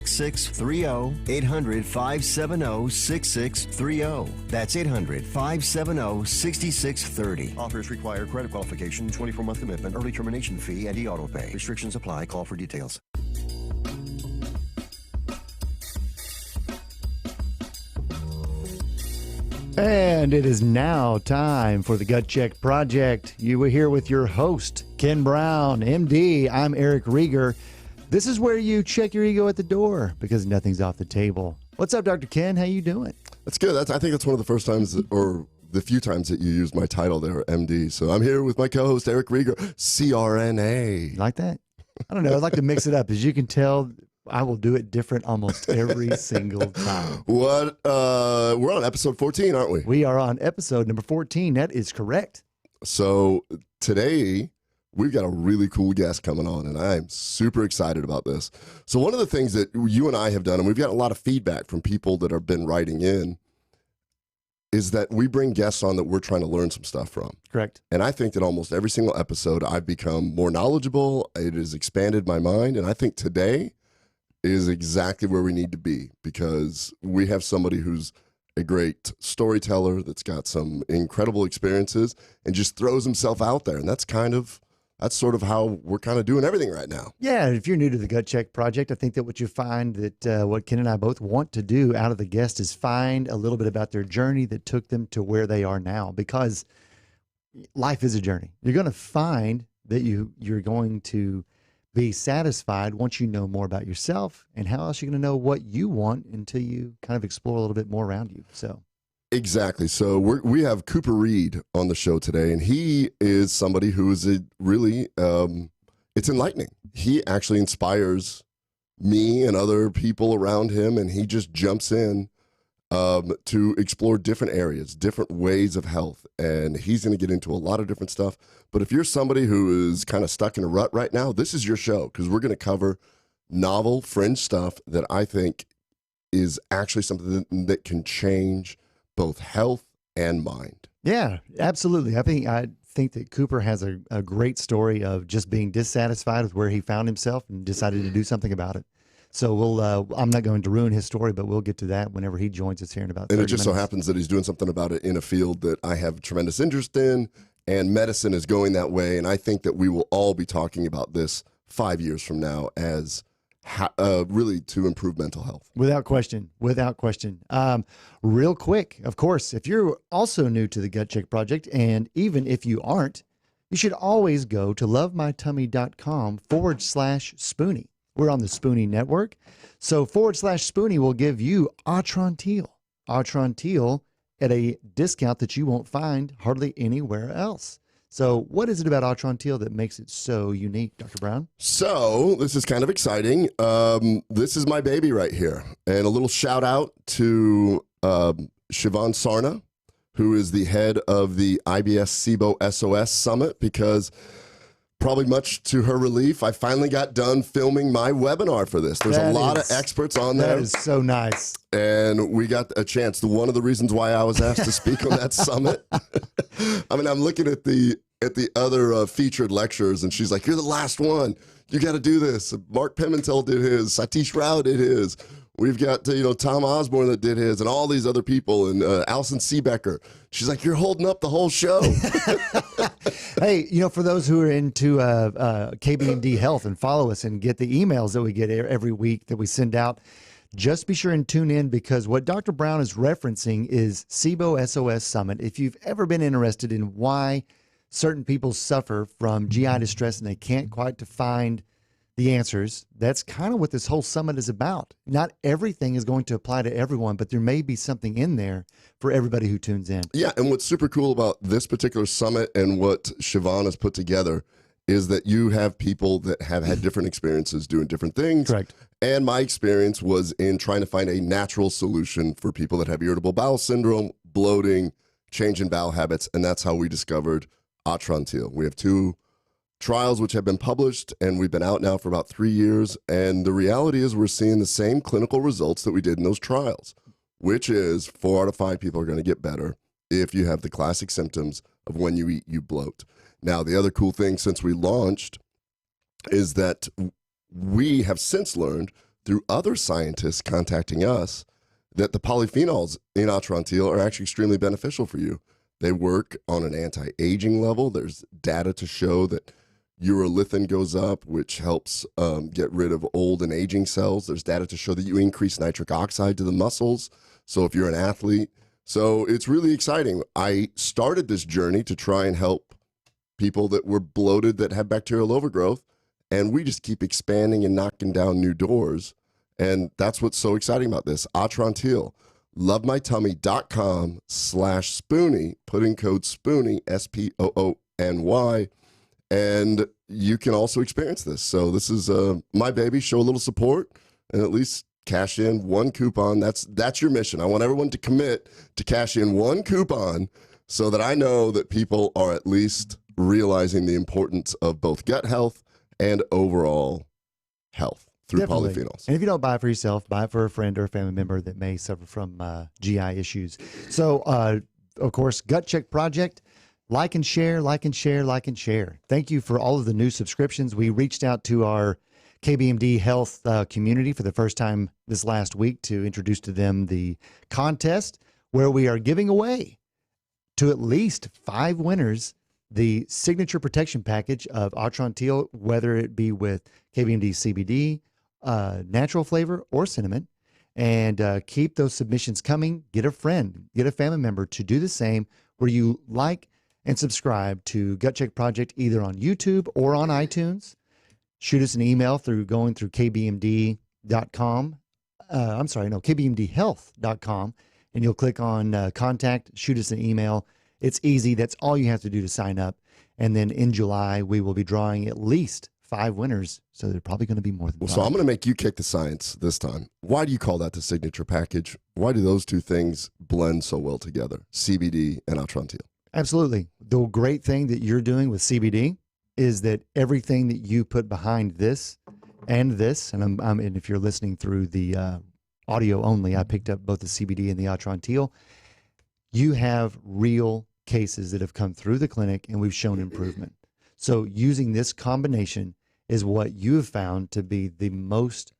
6630. 800-570-6630. That's 800-570-6630. Offers require credit qualification, 24-month commitment, early termination fee, and e-auto pay. Restrictions apply. Call for details. And it is now time for the Gut Check Project. You were here with your host, Ken Brown, MD. I'm Eric Rieger. This is where you check your ego at the door because nothing's off the table. What's up, Dr. Ken? How you doing? That's good. I think that's one of the first times, or the few times that you used my title there, MD. So I'm here with my co-host, Eric Rieger, CRNA. You like that? I don't know. I'd like to mix it up. As you can tell, I will do it different almost every single time. We're on episode 14, aren't we? We are on episode number 14. That is correct. So today, we've got a really cool guest coming on, and I'm super excited about this. So one of the things that you and I have done, and we've got a lot of feedback from people that have been writing in, is that we bring guests on that we're trying to learn some stuff from. Correct. And I think that almost every single episode, I've become more knowledgeable. It has expanded my mind, and I think today is exactly where we need to be because we have somebody who's a great storyteller that's got some incredible experiences and just throws himself out there. And that's sort of how we're kind of doing everything right now. Yeah, if you're new to the Gut Check Project, I think that what you find that what Ken and I both want to do out of the guest is find a little bit about their journey that took them to where they are now, because life is a journey. You're going to find that you're going to be satisfied once you know more about yourself, and how else are you going to know what you want until you kind of explore a little bit more around you. So. Exactly. So we have Cooper Reed on the show today, and he is somebody who is really, it's enlightening. He actually inspires me and other people around him, and he just jumps in to explore different areas, different ways of health, and he's going to get into a lot of different stuff. But if you're somebody who is kind of stuck in a rut right now, this is your show, because we're going to cover novel, fringe stuff that I think is actually something that can change both health and mind. Yeah, absolutely. I think that Cooper has a great story of just being dissatisfied with where he found himself and decided to do something about it. So I'm not going to ruin his story, but we'll get to that whenever he joins us here in about 30 minutes. And it just so happens that he's doing something about it in a field that I have tremendous interest in, and medicine is going that way. And I think that we will all be talking about this 5 years from now as really to improve mental health. Without question. Real quick, of course, if you're also new to the Gut Check Project, and even if you aren't, you should always go to lovemytummy.com/Spoony. We're on the Spoony network. So /Spoony will give you Atrantil at a discount that you won't find hardly anywhere else. So what is it about Atrantil that makes it so unique, Dr. Brown? So this is kind of exciting. This is my baby right here. And a little shout out to Siobhan Sarna, who is the head of the IBS SIBO SOS Summit, because probably much to her relief, I finally got done filming my webinar for this. There's a lot of experts on there. That is so nice. And we got a chance. One of the reasons why I was asked to speak on that summit, I mean, I'm looking at the other featured lectures, and she's like, "You're the last one. You got to do this." Mark Pimentel did his. Satish Rao did his. We've got Tom Osborne that did his, and all these other people, and Alison Seebecker. She's like, "You're holding up the whole show." Hey, for those who are into KBMD Health and follow us and get the emails that we get every week that we send out, just be sure and tune in, because what Dr. Brown is referencing is SIBO SOS Summit. If you've ever been interested in why certain people suffer from GI distress and they can't quite find the answers, that's kind of what this whole summit is about. Not everything is going to apply to everyone, but there may be something in there for everybody who tunes in. Yeah, and what's super cool about this particular summit and what Siobhan has put together is that you have people that have had different experiences doing different things. Correct. And my experience was in trying to find a natural solution for people that have irritable bowel syndrome, bloating, change in bowel habits, and that's how we discovered Atrantil. We have 2 trials which have been published, and we've been out now for about 3 years, and the reality is we're seeing the same clinical results that we did in those trials, which is 4 out of 5 people are going to get better if you have the classic symptoms of when you eat, you bloat. Now, the other cool thing since we launched is that we have since learned through other scientists contacting us that the polyphenols in Atrantil are actually extremely beneficial for you. They work on an anti-aging level. There's data to show that urolithin goes up, which helps get rid of old and aging cells. There's data to show that you increase nitric oxide to the muscles. So if you're an athlete, so it's really exciting. I started this journey to try and help people that were bloated that had bacterial overgrowth, and we just keep expanding and knocking down new doors. And that's what's so exciting about this. Atrantil, lovemytummy.com/Spoony, put in code Spoony, SPOONY, and you can also experience this. So this is my baby. Show a little support and at least cash in one coupon. That's your mission. I want everyone to commit to cash in one coupon so that I know that people are at least realizing the importance of both gut health and overall health through Definitely. polyphenols. And if you don't buy it for yourself, buy it for a friend or a family member that may suffer from GI issues. So, of course, Gut Check Project, like and share, like and share, like and share. Thank you for all of the new subscriptions. We reached out to our KBMD Health community for the first time this last week to introduce to them the contest where we are giving away to at least 5 winners the signature protection package of Atrantil, whether it be with KBMD CBD, natural flavor, or cinnamon. And keep those submissions coming. Get a friend, get a family member to do the same, where you like and subscribe to Gut Check Project either on YouTube or on iTunes. Shoot us an email going through kbmd.com. kbmdhealth.com, and you'll click on contact, shoot us an email. It's easy. That's all you have to do to sign up. And then in July, we will be drawing at least 5 winners. So they're probably going to be more than 5. So I'm going to make you kick the science this time. Why do you call that the signature package? Why do those two things blend so well together, CBD and Atrantil? Absolutely. The great thing that you're doing with CBD is that everything that you put behind this, and if you're listening through the audio only, I picked up both the CBD and the Atrantil. You have real cases that have come through the clinic, and we've shown improvement. So using this combination is what you have found to be the most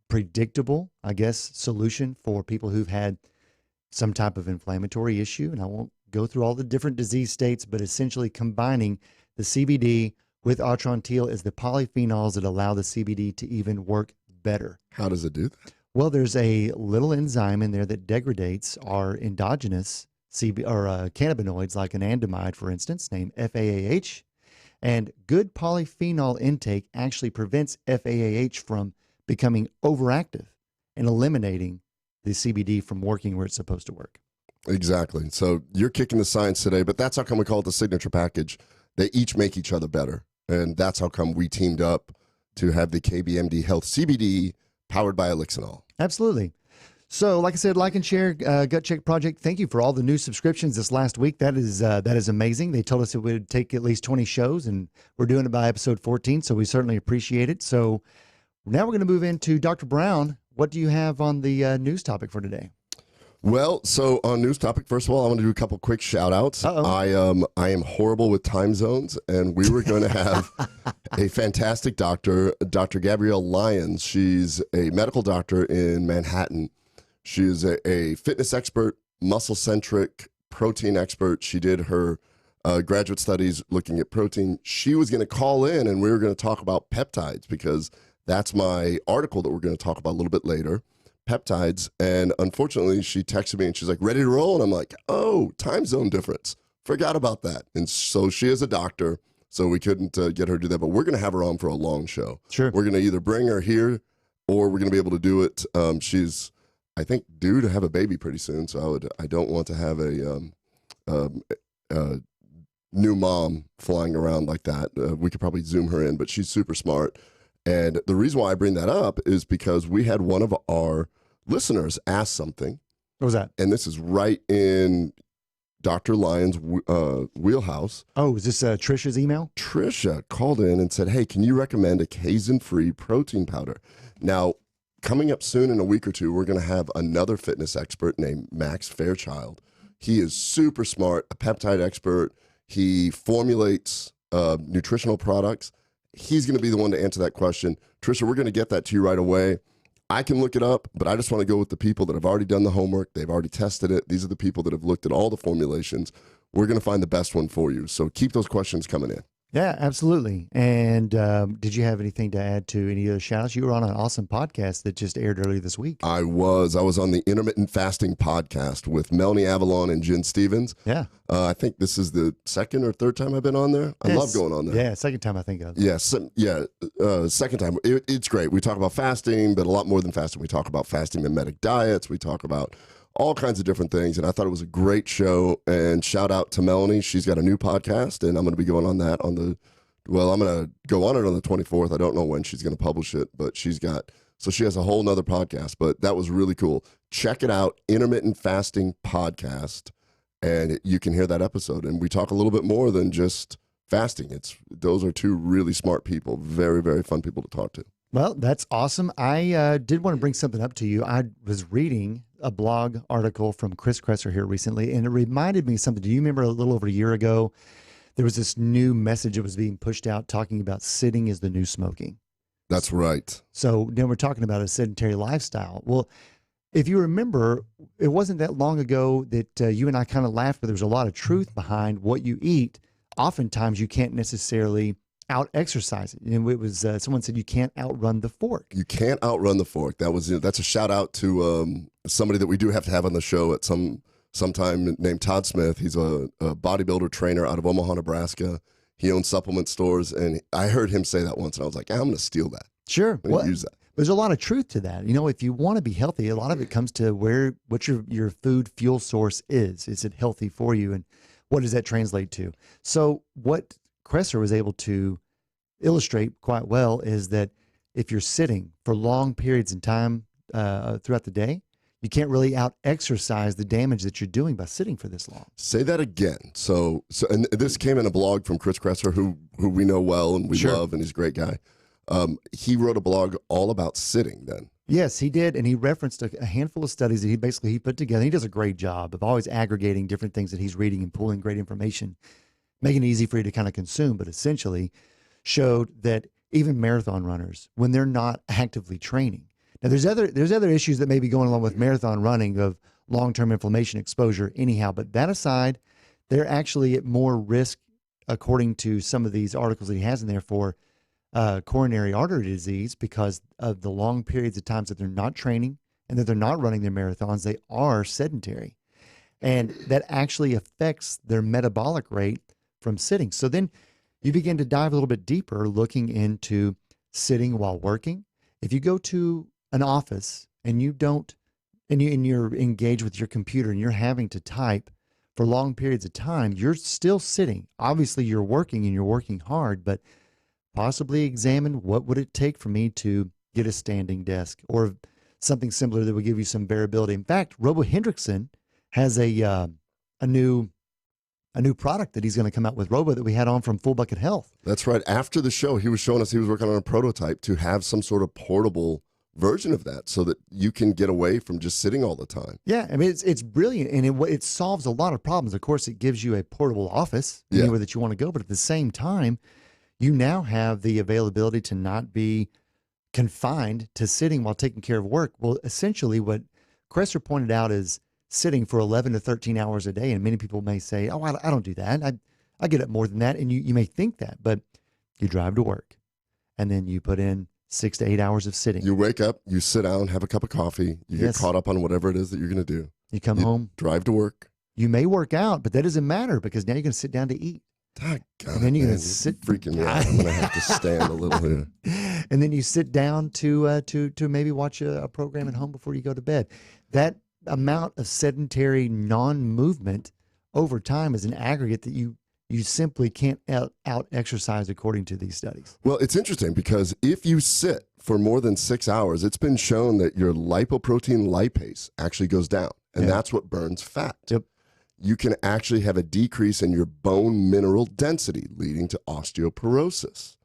predictable, I guess, solution for people who've had some type of inflammatory issue. And I won't go through all the different disease states, but essentially combining the CBD with Atrantil is the polyphenols that allow the CBD to even work better. How does it do that? Well, there's a little enzyme in there that degrades our endogenous cannabinoids, like anandamide, for instance, named FAAH. And good polyphenol intake actually prevents FAAH from becoming overactive and eliminating the CBD from working where it's supposed to work. Exactly. So you're kicking the science today, but that's how come we call it the signature package. They each make each other better. And that's how come we teamed up to have the KBMD Health CBD powered by Elixinol. Absolutely. So, like I said, like and share Gut Check Project. Thank you for all the new subscriptions this last week. That is amazing. They told us it would take at least 20 shows, and we're doing it by episode 14, so we certainly appreciate it. So now we're going to move into Dr. Brown. What do you have on the news topic for today? Well, so on news topic, first of all, I want to do a couple quick shout outs. I am horrible with time zones, and we were going to have a fantastic doctor, Dr. Gabrielle Lyons. She's a medical doctor in Manhattan. She is a fitness expert, muscle-centric, protein expert. She did her graduate studies looking at protein. She was going to call in, and we were going to talk about peptides, because that's my article that we're going to talk about a little bit later, peptides. And unfortunately, she texted me, and she's like, ready to roll? And I'm like, oh, time zone difference. Forgot about that. And so she is a doctor, so we couldn't get her to do that. But we're going to have her on for a long show. Sure. We're going to either bring her here, or we're going to be able to do it. She's, I think, due to have a baby pretty soon, so I don't want to have a new mom flying around like that. We could probably Zoom her in, but she's super smart. And the reason why I bring that up is because we had one of our listeners ask something. What was that? And this is right in Dr. Lyons' wheelhouse. Oh, is this Trisha's email? Trisha called in and said, hey, can you recommend a casein-free protein powder? Now, coming up soon in a week or two, we're going to have another fitness expert named Max Fairchild. He is super smart, a peptide expert. He formulates nutritional products. He's going to be the one to answer that question. Trisha, we're going to get that to you right away. I can look it up, but I just want to go with the people that have already done the homework. They've already tested it. These are the people that have looked at all the formulations. We're going to find the best one for you. So keep those questions coming in. Yeah, absolutely. And did you have anything to add to any other shout-outs? You were on an awesome podcast that just aired earlier this week. I was on the Intermittent Fasting podcast with Melanie Avalon and Jen Stevens. Yeah. I think this is the second or third time I've been on there. I love going on there. Yeah, second time I think of. Yes, second time. It's great. We talk about fasting, but a lot more than fasting. We talk about fasting mimetic diets. We talk about all kinds of different things, and I thought it was a great show. And shout out to Melanie. She's got a new podcast, and I'm going to be going on that I'm going to go on it on the 24th. I don't know when she's going to publish it, but she has a whole nother podcast, but that was really cool. Check it out, Intermittent Fasting Podcast, and you can hear that episode. And we talk a little bit more than just fasting. Those are two really smart people, very, very fun people to talk to. Well, that's awesome. I did want to bring something up to you. I was reading a blog article from Chris Kresser here recently, and it reminded me of something. Do you remember a little over a year ago, there was this new message that was being pushed out talking about sitting is the new smoking? That's right. So then we're talking about a sedentary lifestyle. Well, if you remember, it wasn't that long ago that you and I kind of laughed, but there was a lot of truth behind what you eat. Oftentimes you can't necessarily out-exercise it. And it was someone said you can't outrun the fork. You can't outrun the fork. That's a shout out to somebody that we do have to have on the show at sometime named Todd Smith. He's a bodybuilder trainer out of Omaha, Nebraska. He owns supplement stores, and I heard him say that once, and I was like, I'm going to steal that. Sure. I'm going to use that. There's a lot of truth to that. You know, if you want to be healthy, a lot of it comes to what your food fuel source is. Is it healthy for you, and what does that translate to? So what Kresser was able to illustrate quite well is that if you're sitting for long periods in time throughout the day, you can't really out-exercise the damage that you're doing by sitting for this long. Say that again. So, and this came in a blog from Chris Kresser, who we know well and we love, and he's a great guy. He wrote a blog all about sitting then. Yes, he did, and he referenced a handful of studies that he put together. He does a great job of always aggregating different things that he's reading and pulling great information, making it easy for you to kind of consume, but essentially showed that even marathon runners, when they're not actively training. Now, there's other issues that may be going along with marathon running of long-term inflammation exposure anyhow, but that aside, they're actually at more risk, according to some of these articles that he has in there, for coronary artery disease because of the long periods of times that they're not training and that they're not running their marathons. They are sedentary, and that actually affects their metabolic rate from sitting. So then you begin to dive a little bit deeper, looking into sitting while working. If you go to an office and you're engaged with your computer and you're having to type for long periods of time, you're still sitting. Obviously, you're working and you're working hard, but possibly examine what would it take for me to get a standing desk or something similar that would give you some variability. In fact, Robo Hendrickson has a new product that he's going to come out with, Robo, that we had on from Full Bucket Health. That's right. After the show, he was showing us he was working on a prototype to have some sort of portable version of that so that you can get away from just sitting all the time. Yeah, I mean, it's brilliant, and it solves a lot of problems. Of course, it gives you a portable office anywhere that you want to go, but at the same time, you now have the availability to not be confined to sitting while taking care of work. Well, essentially what Kresser pointed out is sitting for 11 to 13 hours a day. And many people may say, oh, I don't do that. I get up more than that. And you may think that, but you drive to work and then you put in 6 to 8 hours of sitting. You wake up, you sit down, have a cup of coffee, you get caught up on whatever it is that you're going to do. You come home, drive to work. You may work out, but that doesn't matter because now you're going to sit down to eat. And then you're going to sit. Freaking me out. I'm going to have to stand a little here. And then you sit down to maybe watch a program at home before you go to bed. That amount of sedentary non-movement over time is an aggregate that you simply can't out exercise according to these studies. Well, it's interesting because if you sit for more than 6 hours, it's been shown that your lipoprotein lipase actually goes down, and that's what burns fat. Yep. You can actually have a decrease in your bone mineral density, leading to osteoporosis,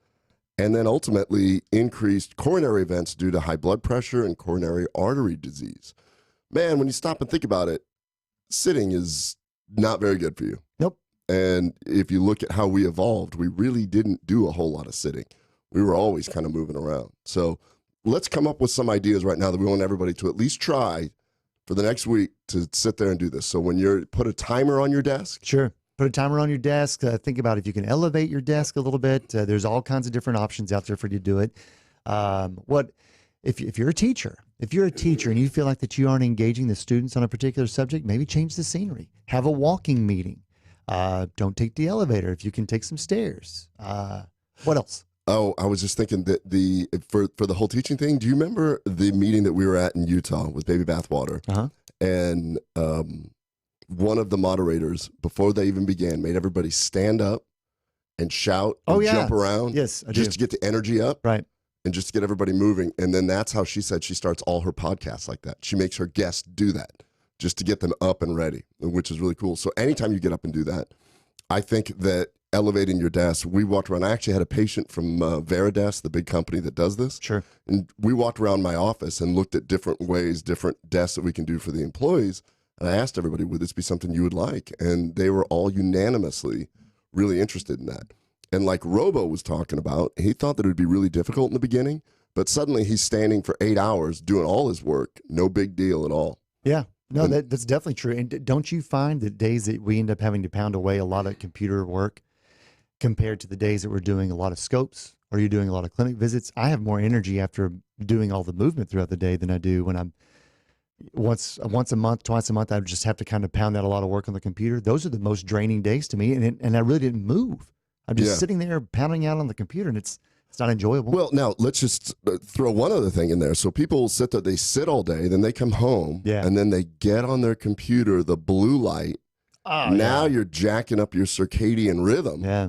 and then ultimately increased coronary events due to high blood pressure and coronary artery disease. Man, when you stop and think about it, sitting is not very good for you. Nope. And if you look at how we evolved, we really didn't do a whole lot of sitting. We were always kind of moving around. So let's come up with some ideas right now that we want everybody to at least try for the next week to sit there and do this. So when you're put a timer on your desk. Sure. Put a timer on your desk. Think about if you can elevate your desk a little bit. There's all kinds of different options out there for you to do it. If you're a teacher, and you feel like that you aren't engaging the students on a particular subject, maybe change the scenery. Have a walking meeting. Don't take the elevator if you can take some stairs. What else? Oh, I was just thinking that for the whole teaching thing, do you remember the meeting that we were at in Utah with Baby Bathwater? Uh-huh. And one of the moderators, before they even began, made everybody stand up and shout and jump around. Yes, I just do. to get the energy up. Right. And just to get everybody moving. And then that's how she said she starts all her podcasts like that. She makes her guests do that just to get them up and ready, which is really cool. So anytime you get up and do that, I think that elevating your desk, we walked around. I actually had a patient from Veridesk, the big company that does this. Sure. And we walked around my office and looked at different ways, different desks that we can do for the employees. And I asked everybody, would this be something you would like? And they were all unanimously really interested in that. And like Robo was talking about, he thought that it would be really difficult in the beginning, but suddenly he's standing for 8 hours doing all his work. No big deal at all. Yeah. No, that's definitely true. And don't you find that days that we end up having to pound away a lot of computer work compared to the days that we're doing a lot of scopes or you're doing a lot of clinic visits? I have more energy after doing all the movement throughout the day than I do when I'm once a month, twice a month. I just have to kind of pound out a lot of work on the computer. Those are the most draining days to me. And I really didn't move. I'm just sitting there pounding out on the computer, and it's not enjoyable. Well, now let's just throw one other thing in there. So people sit there, they sit all day, then they come home, and then they get on their computer, the blue light. Now you're jacking up your circadian rhythm. Yeah.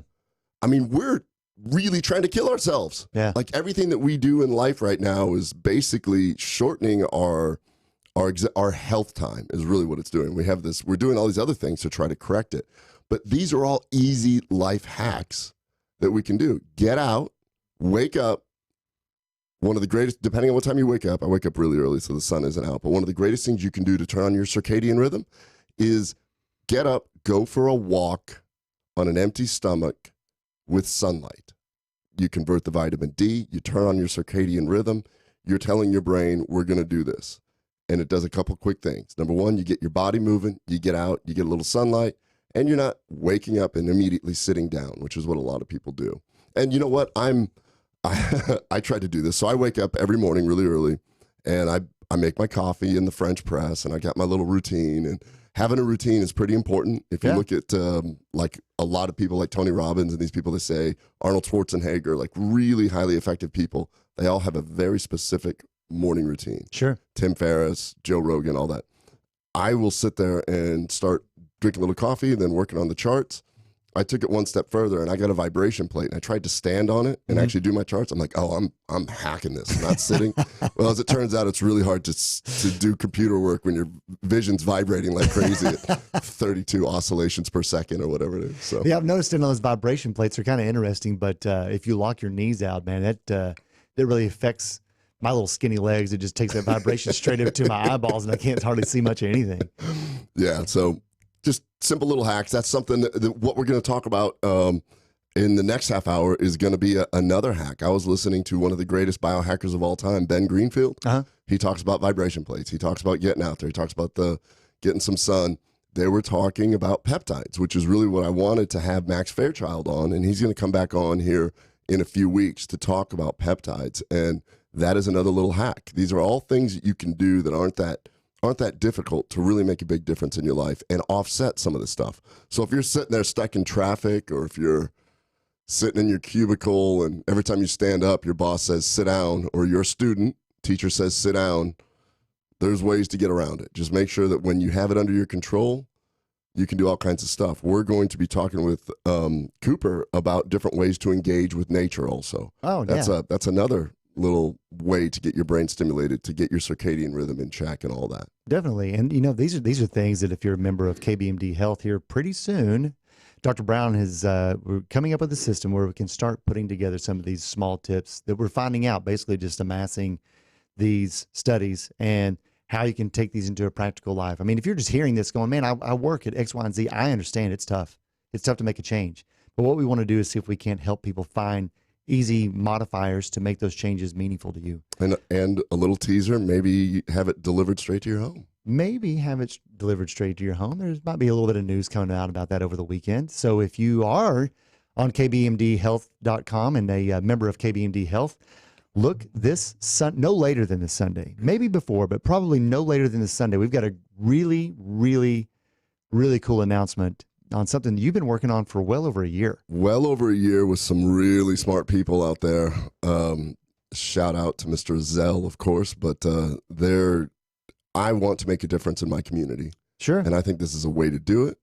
I mean, we're really trying to kill ourselves. Yeah. Like everything that we do in life right now is basically shortening our health time is really what it's doing. We're doing all these other things to try to correct it. But these are all easy life hacks that we can do. Get out, wake up. One of the greatest, depending on what time you wake up, I wake up really early so the sun isn't out, but one of the greatest things you can do to turn on your circadian rhythm is get up, go for a walk on an empty stomach with sunlight. You convert the vitamin D, you turn on your circadian rhythm, you're telling your brain, we're going to do this. And it does a couple quick things. Number one, you get your body moving, you get out, you get a little sunlight, and you're not waking up and immediately sitting down, which is what a lot of people do. And you know what? I try to do this. So I wake up every morning really early, and I make my coffee in the French press, and I got my little routine. And having a routine is pretty important. If you look at like a lot of people like Tony Robbins and these people that say Arnold Schwarzenegger, like really highly effective people, they all have a very specific morning routine. Sure. Tim Ferriss, Joe Rogan, all that. I will sit there and start drinking a little coffee and then working on the charts. I took it one step further and I got a vibration plate and I tried to stand on it and actually do my charts. I'm like, oh, I'm hacking this. I'm not sitting. Well, as it turns out, it's really hard to do computer work when your vision's vibrating like crazy at 32 oscillations per second or whatever it is. So yeah, I've noticed in those vibration plates are kind of interesting, but if you lock your knees out, man, that really affects my little skinny legs. It just takes that vibration straight up to my eyeballs and I can't hardly see much of anything. Yeah. So just simple little hacks. That's something that what we're going to talk about in the next half hour is going to be another hack. I was listening to one of the greatest biohackers of all time, Ben Greenfield. Uh-huh. He talks about vibration plates. He talks about getting out there. He talks about getting some sun. They were talking about peptides, which is really what I wanted to have Max Fairchild on, and he's going to come back on here in a few weeks to talk about peptides. And that is another little hack. These are all things that you can do that aren't that difficult to really make a big difference in your life and offset some of this stuff. So if you're sitting there stuck in traffic, or if you're sitting in your cubicle and every time you stand up, your boss says, sit down, or your teacher says, sit down, there's ways to get around it. Just make sure that when you have it under your control, you can do all kinds of stuff. We're going to be talking with Cooper about different ways to engage with nature also. Oh, yeah. That's another little way to get your brain stimulated, to get your circadian rhythm in check and all that. Definitely. And these are things that if you're a member of KBMD Health here pretty soon, Dr. Brown we're coming up with a system where we can start putting together some of these small tips that we're finding out, basically just amassing these studies and how you can take these into a practical life. I mean, if you're just hearing this going, man, I work at X, Y, and Z, I understand it's tough. It's tough to make a change. But what we want to do is see if we can't help people find easy modifiers to make those changes meaningful to you. And a little teaser, maybe have it delivered straight to your home. Maybe have it delivered straight to your home. There might be a little bit of news coming out about that over the weekend. So if you are on kbmdhealth.com and a member of KBMD Health, look no later than this Sunday, maybe before, but probably no later than this Sunday. We've got a really, really, really cool announcement on something you've been working on for well over a year. Well over a year with some really smart people out there. Shout out to Mr. Zell, of course, but I want to make a difference in my community. Sure. And I think this is a way to do it.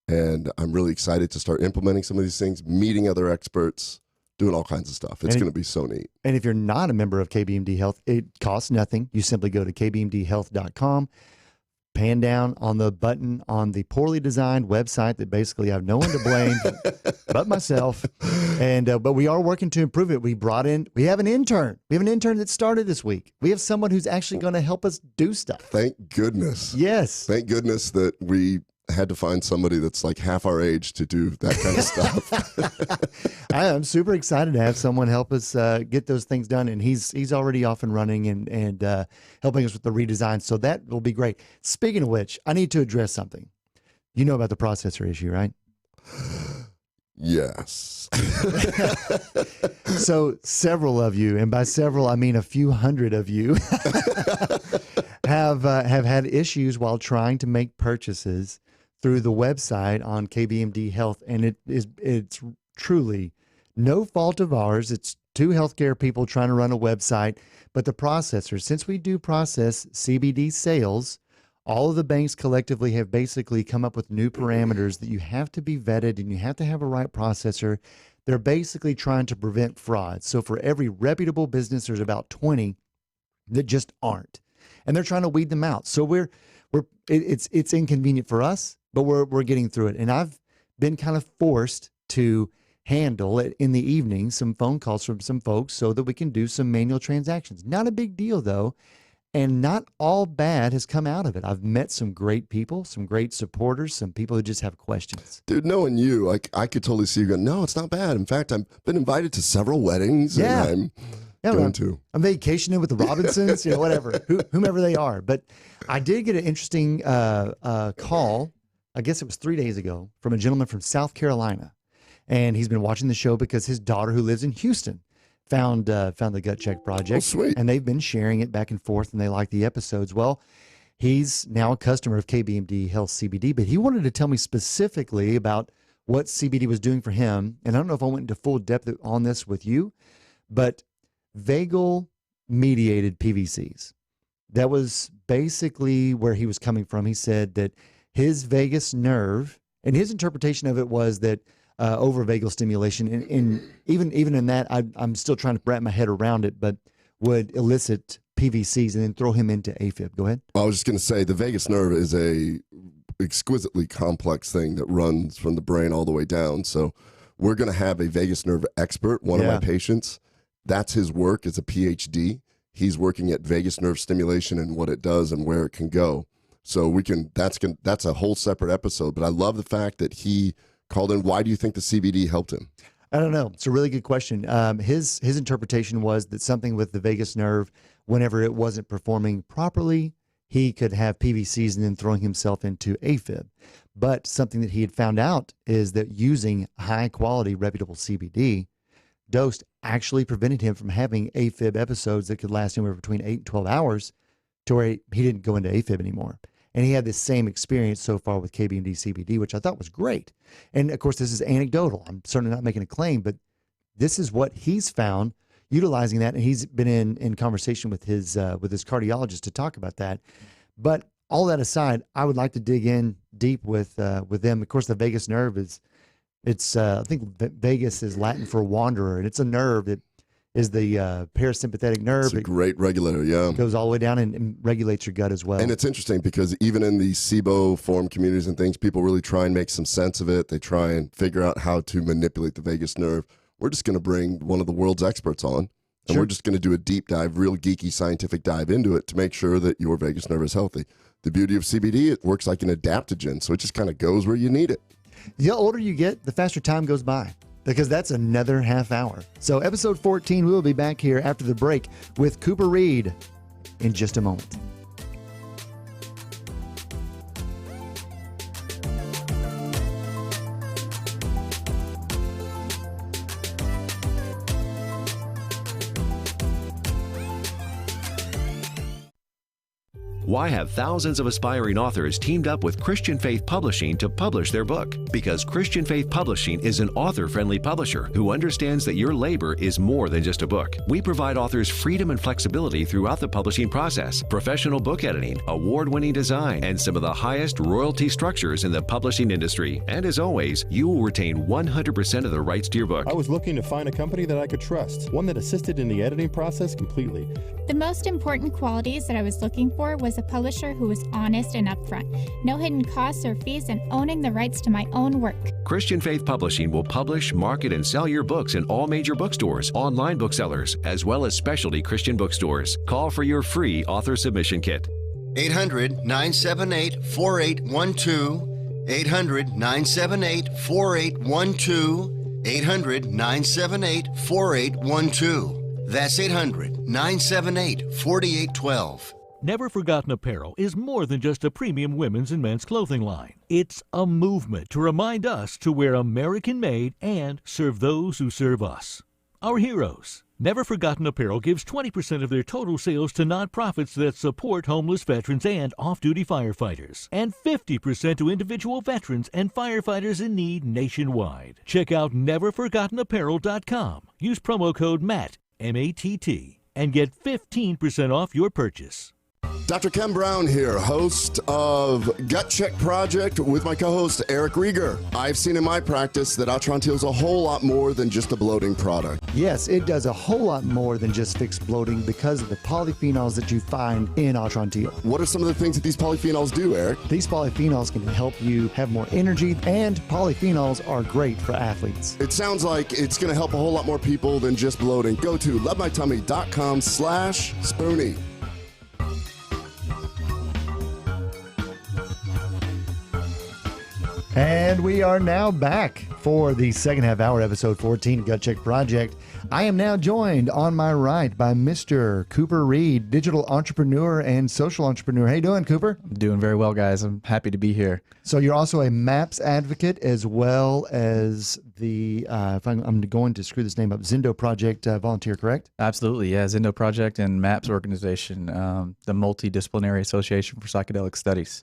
And I'm really excited to start implementing some of these things, meeting other experts, doing all kinds of stuff. It's going to be so neat. And if you're not a member of KBMD Health, it costs nothing. You simply go to kbmdhealth.com, pan down on the button on the poorly designed website that basically I have no one to blame but myself. And but we are working to improve it. We have an intern. We have an intern that started this week. We have someone who's actually going to help us do stuff. Thank goodness. Yes. Thank goodness that we had to find somebody that's like half our age to do that kind of stuff. I am super excited to have someone help us get those things done, and he's already off and running and helping us with the redesign. So that will be great. Speaking of which, I need to address something. You know about the processor issue, right? Yes. So several of you, and by several I mean a few hundred of you, have had issues while trying to make purchases through the website on KBMD Health, and it's truly no fault of ours. It's two healthcare people trying to run a website, but the processor, since we do process CBD sales, all of the banks collectively have basically come up with new parameters that you have to be vetted and you have to have a right processor. They're basically trying to prevent fraud. So for every reputable business, there's about 20 that just aren't, and they're trying to weed them out. So it's inconvenient for us, but we're getting through it. And I've been kind of forced to handle it in the evening, some phone calls from some folks so that we can do some manual transactions. Not a big deal though. And not all bad has come out of it. I've met some great people, some great supporters, some people who just have questions. Dude, knowing you, I could totally see you going, no, it's not bad. In fact, I've been invited to several weddings and I'm going to. I'm vacationing with the Robinsons, whatever, whomever they are. But I did get an interesting call, I guess it was 3 days ago, from a gentleman from South Carolina. And he's been watching the show because his daughter, who lives in Houston, found the Gut Check Project. Oh, sweet. And they've been sharing it back and forth, and they like the episodes. Well, he's now a customer of KBMD Health CBD, but he wanted to tell me specifically about what CBD was doing for him. And I don't know if I went into full depth on this with you, but vagal-mediated PVCs. That was basically where he was coming from. He said that his vagus nerve, and his interpretation of it was that over vagal stimulation, and even in that, I'm still trying to wrap my head around it, but would elicit PVCs and then throw him into AFib. Go ahead. I was just going to say the vagus nerve is a exquisitely complex thing that runs from the brain all the way down. So we're going to have a vagus nerve expert, one of my patients. That's his work as a PhD. He's working at vagus nerve stimulation and what it does and where it can go. So that's a whole separate episode. But I love the fact that he called in. Why do you think the CBD helped him? I don't know. It's a really good question. His interpretation was that something with the vagus nerve, whenever it wasn't performing properly, he could have PVCs and then throwing himself into AFib. But something that he had found out is that using high quality, reputable CBD dosed actually prevented him from having AFib episodes that could last anywhere between 8 and 12 hours to where he didn't go into AFib anymore. And he had this same experience so far with KBMD CBD, which I thought was great. And of course, this is anecdotal. I'm certainly not making a claim, but this is what he's found utilizing that. And he's been in conversation with his cardiologist to talk about that. But all that aside, I would like to dig in deep with them. Of course, the vagus nerve I think vagus is Latin for wanderer, and it's a nerve that is the parasympathetic nerve. It's a great regulator, yeah. It goes all the way down and regulates your gut as well. And it's interesting because even in the SIBO forum communities and things, people really try and make some sense of it. They try and figure out how to manipulate the vagus nerve. We're just going to bring one of the world's experts on, and we're just going to do a deep dive, real geeky scientific dive into it to make sure that your vagus nerve is healthy. The beauty of CBD, it works like an adaptogen, so it just kind of goes where you need it. The older you get, the faster time goes by. because that's another half hour. So episode 14, we will be back here after the break with Cooper Reed in just a moment. Why have thousands of aspiring authors teamed up with Christian Faith Publishing to publish their book? Because Christian Faith Publishing is an author-friendly publisher who understands that your labor is more than just a book. We provide authors freedom and flexibility throughout the publishing process, professional book editing, award-winning design, and some of the highest royalty structures in the publishing industry. And as always, you will retain 100% of the rights to your book. I was looking to find a company that I could trust, one that assisted in the editing process completely. The most important qualities that I was looking for was a publisher who was honest and upfront, no hidden costs or fees, and owning the rights to my own work. Christian Faith Publishing will publish, market, and sell your books in all major bookstores, online booksellers, as well as specialty Christian bookstores. Call for your free author submission kit. 800-978-4812. 800-978-4812. 800-978-4812. That's 800-978-4812. Never Forgotten Apparel is more than just a premium women's and men's clothing line. It's a movement to remind us to wear American-made and serve those who serve us. Our heroes. Never Forgotten Apparel gives 20% of their total sales to nonprofits that support homeless veterans and off-duty firefighters, and 50% to individual veterans and firefighters in need nationwide. Check out neverforgottenapparel.com. Use promo code MATT, M-A-T-T, and get 15% off your purchase. Dr. Ken Brown here, host of Gut Check Project with my co-host Eric Rieger. I've seen in my practice that Atrantil is a whole lot more than just a bloating product. Yes, it does a whole lot more than just fix bloating because of the polyphenols that you find in Atrantil. What are some of the things that these polyphenols do, Eric? These polyphenols can help you have more energy, and polyphenols are great for athletes. It sounds like it's going to help a whole lot more people than just bloating. Go to lovemytummy.com/Spoony. And we are now back for the second half hour, episode 14, Gut Check Project. I am now joined on my right by Mr. Cooper Reed, digital entrepreneur and social entrepreneur. How you doing, Cooper? Doing very well, guys. I'm happy to be here. So you're also a MAPS advocate as well as the, I'm going to screw this name up, Zendo Project volunteer, correct? Absolutely, yeah. Zendo Project and MAPS organization, the Multidisciplinary Association for Psychedelic Studies.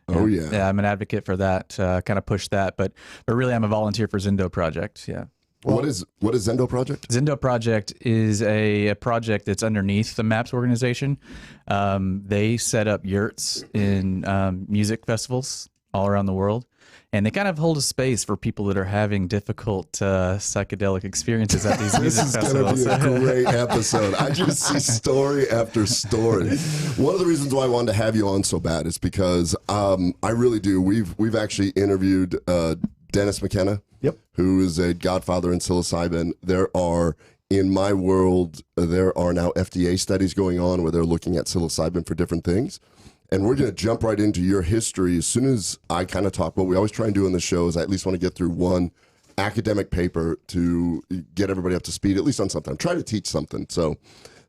Oh, yeah. Yeah, I'm an advocate for that, kind of push that. But really, I'm a volunteer for Zendo Project, yeah. Well, what is Zendo Project? Zendo Project is a project that's underneath the MAPS organization. They set up yurts in music festivals all around the world. And they kind of hold a space for people that are having difficult psychedelic experiences at these music festivals. This is going to be a great episode. I just see story after story. One of the reasons why I wanted to have you on so bad is because I really do. We've actually interviewed Dennis McKenna, who is a godfather in psilocybin. There are, in my world, there are now FDA studies going on where they're looking at psilocybin for different things. And we're going to jump right into your history as soon as I kind of talk. What we always try and do in the show is I at least want to get through one academic paper to get everybody up to speed, at least on something. I'm trying to teach something. So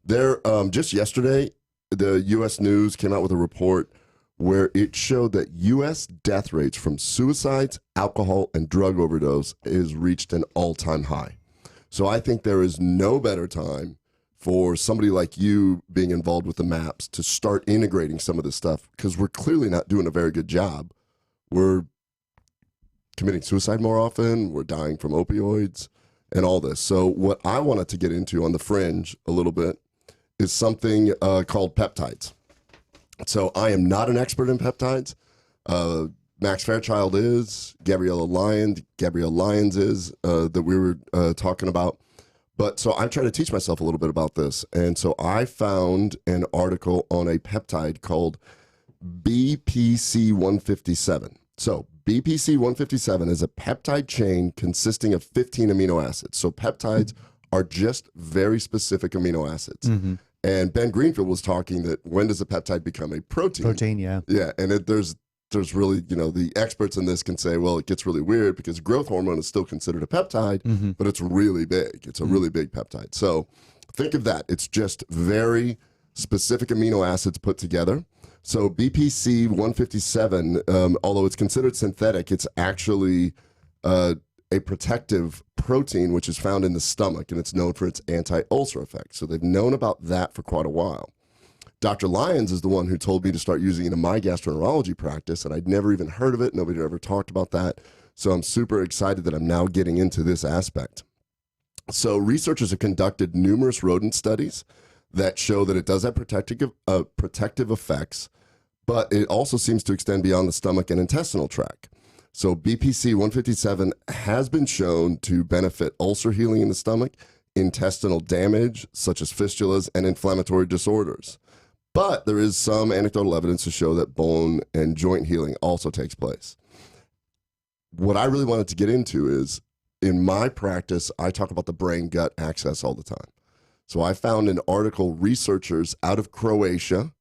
there, just yesterday, the U.S. News came out with a report where it showed that U.S. death rates from suicides, alcohol, and drug overdose has reached an all-time high. So I think there is no better time for somebody like you being involved with the MAPS to start integrating some of this stuff, because we're clearly not doing a very good job. We're committing suicide more often. We're dying from opioids and all this. So what I wanted to get into on the fringe a little bit is something called peptides. So I am not an expert in peptides. Max Fairchild is, Gabrielle Lyons is, that we were talking about. But so I'm trying to teach myself a little bit about this. And so I found an article on a peptide called BPC-157. So BPC-157 is a peptide chain consisting of 15 amino acids. So peptides are just very specific amino acids. Mm-hmm. And Ben Greenfield was talking that when does a peptide become a protein? Protein, yeah. Yeah, and there's there's really, the experts in this can say, well, it gets really weird because growth hormone is still considered a peptide, but it's really big. It's a really big peptide. So think of that. It's just very specific amino acids put together. So BPC 157, although it's considered synthetic, it's actually a protective protein which is found in the stomach, and it's known for its anti-ulcer effect. So they've known about that for quite a while. Dr. Lyons is the one who told me to start using it in my gastroenterology practice, and I'd never even heard of it. Nobody had ever talked about that. So I'm super excited that I'm now getting into this aspect. So researchers have conducted numerous rodent studies that show that it does have protective effects, but it also seems to extend beyond the stomach and intestinal tract. So BPC 157 has been shown to benefit ulcer healing in the stomach, intestinal damage, such as fistulas, and inflammatory disorders. But there is some anecdotal evidence to show that bone and joint healing also takes place. What I really wanted to get into is, in my practice, I talk about the brain-gut axis all the time. So I found an article, researchers out of Croatia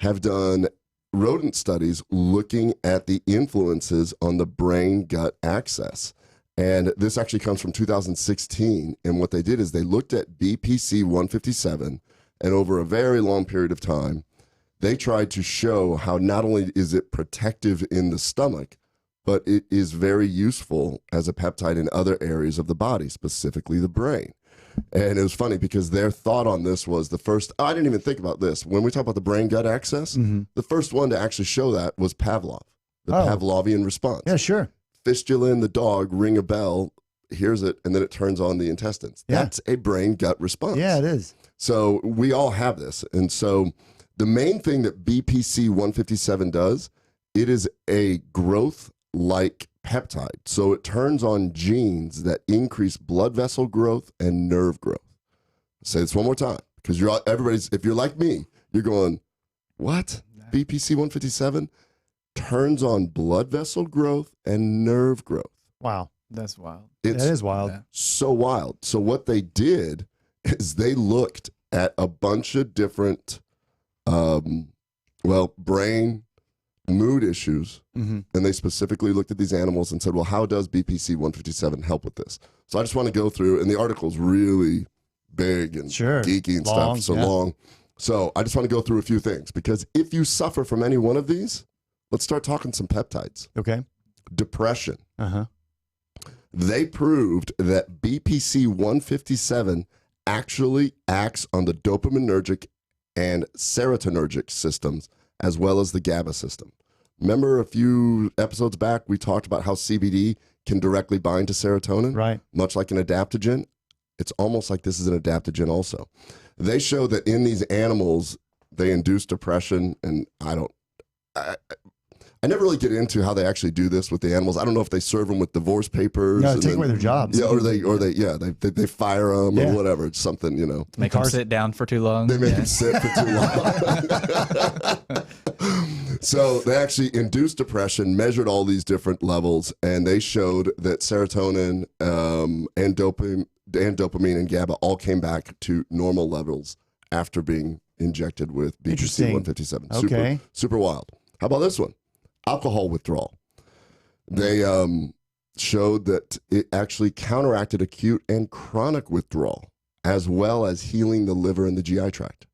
have done rodent studies looking at the influences on the brain-gut axis. And this actually comes from 2016. And what they did is they looked at BPC 157, and over a very long period of time, they tried to show how not only is it protective in the stomach, but it is very useful as a peptide in other areas of the body, specifically the brain. And it was funny because their thought on this was the first, I didn't even think about this. When we talk about the brain-gut axis, the first one to actually show that was Pavlov, the Pavlovian response. Yeah, sure. Fistula in the dog, ring a bell, hears it, and then it turns on the intestines. Yeah. That's a brain-gut response. Yeah, it is. So we all have this. And so the main thing that BPC 157 does, it is a growth-like peptide. So it turns on genes that increase blood vessel growth and nerve growth. I'll say this one more time, because if you're like me, you're going, what? BPC 157 turns on blood vessel growth and nerve growth. Wow. That's wild. That is wild. Yeah. So wild. So what they did is they looked at a bunch of different, brain, mood issues, and they specifically looked at these animals and said, well, how does BPC 157 help with this? So I just want to go through, and the article's really big and geeky and long, stuff, long. So I just want to go through a few things, because if you suffer from any one of these, let's start talking some peptides. Okay. Depression. Uh-huh. They proved that BPC 157 actually acts on the dopaminergic and serotonergic systems, as well as the GABA system. Remember a few episodes back, we talked about how CBD can directly bind to serotonin? Right. Much like an adaptogen. It's almost like this is an adaptogen also. They show that in these animals, they induce depression, and I never really get into how they actually do this with the animals. I don't know if they serve them with divorce papers. No, take away their jobs. Yeah, or they fire them or whatever. It's something, Make them sit down for too long. They make them sit for too long. So they actually induced depression, measured all these different levels, and they showed that serotonin and dopamine and GABA all came back to normal levels after being injected with BPC 157. Okay. Super wild. How about this one? Alcohol withdrawal. They showed that it actually counteracted acute and chronic withdrawal, as well as healing the liver and the GI tract.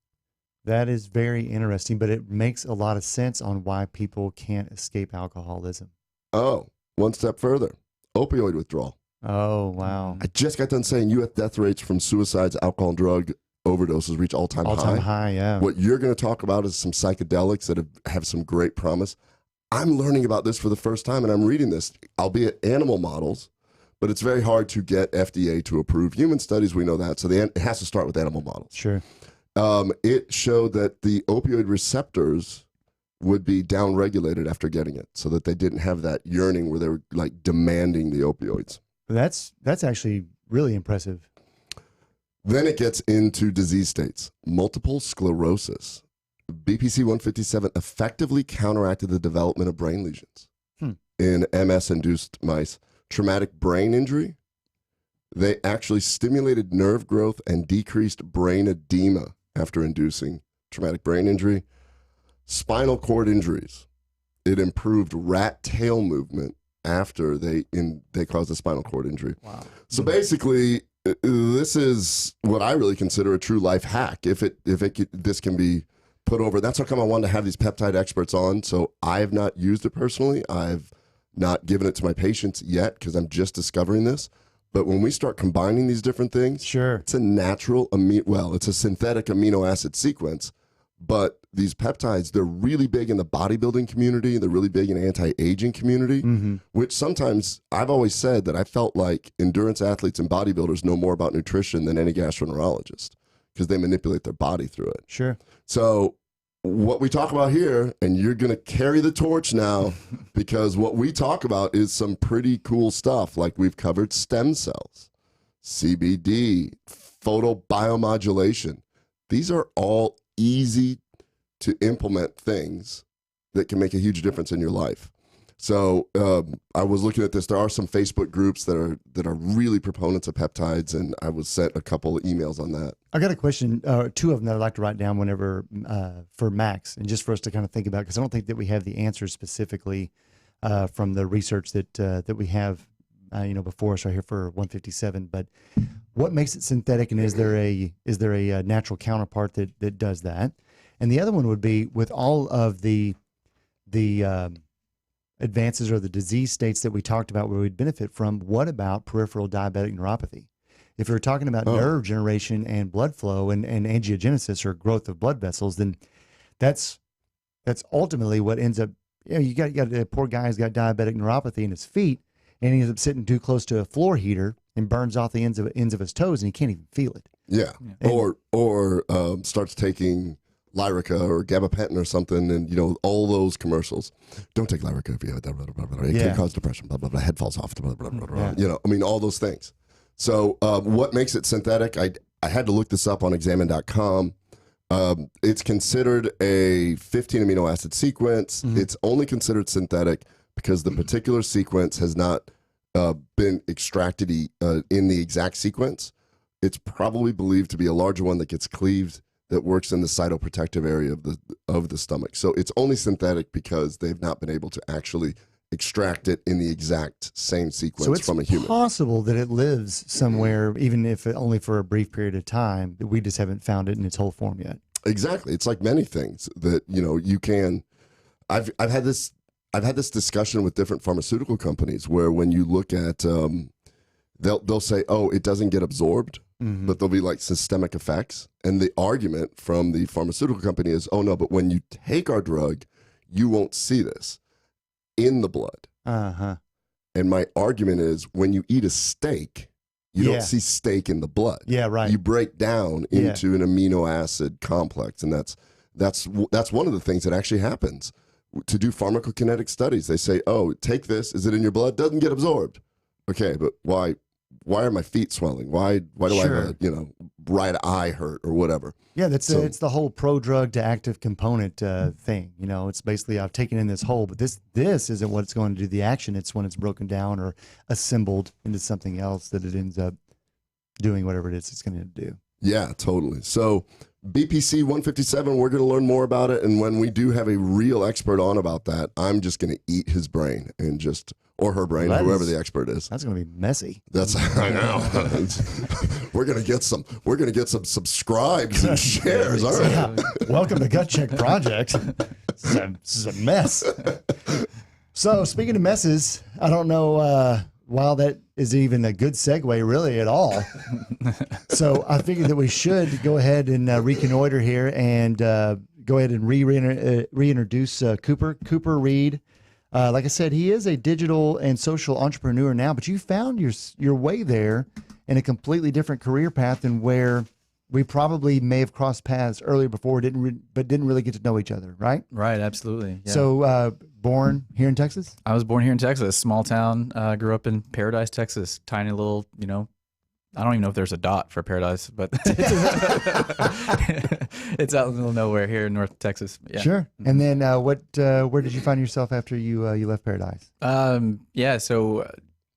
That is very interesting, but it makes a lot of sense on why people can't escape alcoholism. Oh, one step further. Opioid withdrawal. Oh, wow. I just got done saying U.S. death rates from suicides, alcohol, and drug overdoses reach all-time high. All-time high, yeah. What you're going to talk about is some psychedelics that have some great promise. I'm learning about this for the first time, and I'm reading this, albeit animal models, but it's very hard to get FDA to approve human studies. We know that. So it has to start with animal models. Sure. It showed that the opioid receptors would be downregulated after getting it, so that they didn't have that yearning where they were like demanding the opioids. That's actually really impressive. Then it gets into disease states. Multiple sclerosis. BPC 157 effectively counteracted the development of brain lesions in MS-induced mice. Traumatic brain injury, they actually stimulated nerve growth and decreased brain edema after inducing traumatic brain injury. Spinal cord injuries. it improved rat tail movement after they caused a spinal cord injury. Wow. So basically, this is what I really consider a true life hack. This can be put over. That's how come I wanted to have these peptide experts on. So I have not used it personally. I've not given it to my patients yet because I'm just discovering this. But when we start combining these different things, sure, it's a natural it's a synthetic amino acid sequence. But these peptides, they're really big in the bodybuilding community. They're really big in anti-aging community, which sometimes I've always said that I felt like endurance athletes and bodybuilders know more about nutrition than any gastroenterologist because they manipulate their body through it. Sure. So what we talk about here, and you're going to carry the torch now because what we talk about is some pretty cool stuff. Like we've covered stem cells, CBD, photobiomodulation. These are all easy to implement things that can make a huge difference in your life. So I was looking at this. There are some Facebook groups that are really proponents of peptides, and I was sent a couple of emails on that. I got a question, two of them that I'd like to write down whenever for Max, and just for us to kind of think about, because I don't think that we have the answers specifically from the research that we have, before us right here for 157. But what makes it synthetic, and is there a natural counterpart that does that? And the other one would be with all of the advances or the disease states that we talked about where we'd benefit from, what about peripheral diabetic neuropathy? If you're talking about nerve generation and blood flow and angiogenesis or growth of blood vessels, then that's ultimately what ends up, you got a poor guy who's got diabetic neuropathy in his feet, and he ends up sitting too close to a floor heater and burns off the ends of his toes, and he can't even feel it. Yeah. Or starts taking Lyrica or gabapentin or something, and all those commercials. Don't take Lyrica if you have it can cause depression. Blah blah blah. Head falls off. Blah blah blah blah. All those things. So what makes it synthetic? I had to look this up on examine.com. It's considered a 15 amino acid sequence. It's only considered synthetic because the particular sequence has not been extracted in the exact sequence. It's probably believed to be a larger one that gets cleaved that works in the cytoprotective area of the stomach. So it's only synthetic because they've not been able to actually extract it in the exact same sequence from a human. So it's possible that it lives somewhere, even if only for a brief period of time, that we just haven't found it in its whole form yet. Exactly. It's like many things that, you can. I've had this discussion with different pharmaceutical companies where when you look at, they'll say, oh, it doesn't get absorbed. But there'll be like systemic effects. And the argument from the pharmaceutical company is, oh no, but when you take our drug, you won't see this in the blood. And my argument is when you eat a steak, you don't see steak in the blood. Yeah, right. You break down into an amino acid complex. And that's one of the things that actually happens. To do pharmacokinetic studies, they say, oh, take this. Is it in your blood? Doesn't get absorbed. Okay, but why are my feet swelling? Why do I have a, right eye hurt or whatever? Yeah, it's the whole pro-drug to active component thing. It's basically I've taken in this whole, but this isn't what it's going to do the action. It's when it's broken down or assembled into something else that it ends up doing whatever it is it's going to do. Yeah, totally. So BPC 157, we're going to learn more about it. And when we do have a real expert on about that, I'm just going to eat his brain and or her brain, whoever the expert is. That's going to be messy. I know. We're going to get some subscribes and shares. All right. Yeah. Welcome to Gut Check Project. This is a mess. So speaking of messes, I don't know why that is even a good segue really at all. So I figured that we should go ahead and reconnoiter here and go ahead and reintroduce Cooper Reed. Like I said, he is a digital and social entrepreneur now, but you found your way there in a completely different career path than where we probably may have crossed paths earlier before, but didn't really get to know each other, right? Right, absolutely. Yeah. So born here in Texas? I was born here in Texas, small town. Grew up in Paradise, Texas, tiny little, I don't even know if there's a dot for Paradise, but it's out in the middle of nowhere here in North Texas. Yeah. Sure. And then where did you find yourself after you left Paradise? So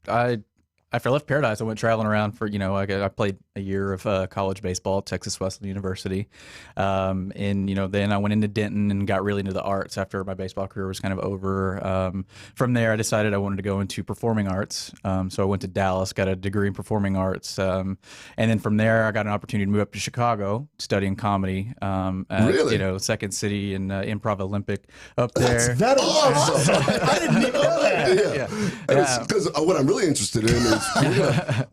I after I left Paradise, I went traveling around for, I played a year of college baseball at Texas Wesleyan University. And, then I went into Denton and got really into the arts after my baseball career was kind of over. From there, I decided I wanted to go into performing arts. So I went to Dallas, got a degree in performing arts. And then from there, I got an opportunity to move up to Chicago, studying comedy. Really? Second City and Improv Olympic up there. That's awesome. I didn't even know that. Because what I'm really interested in is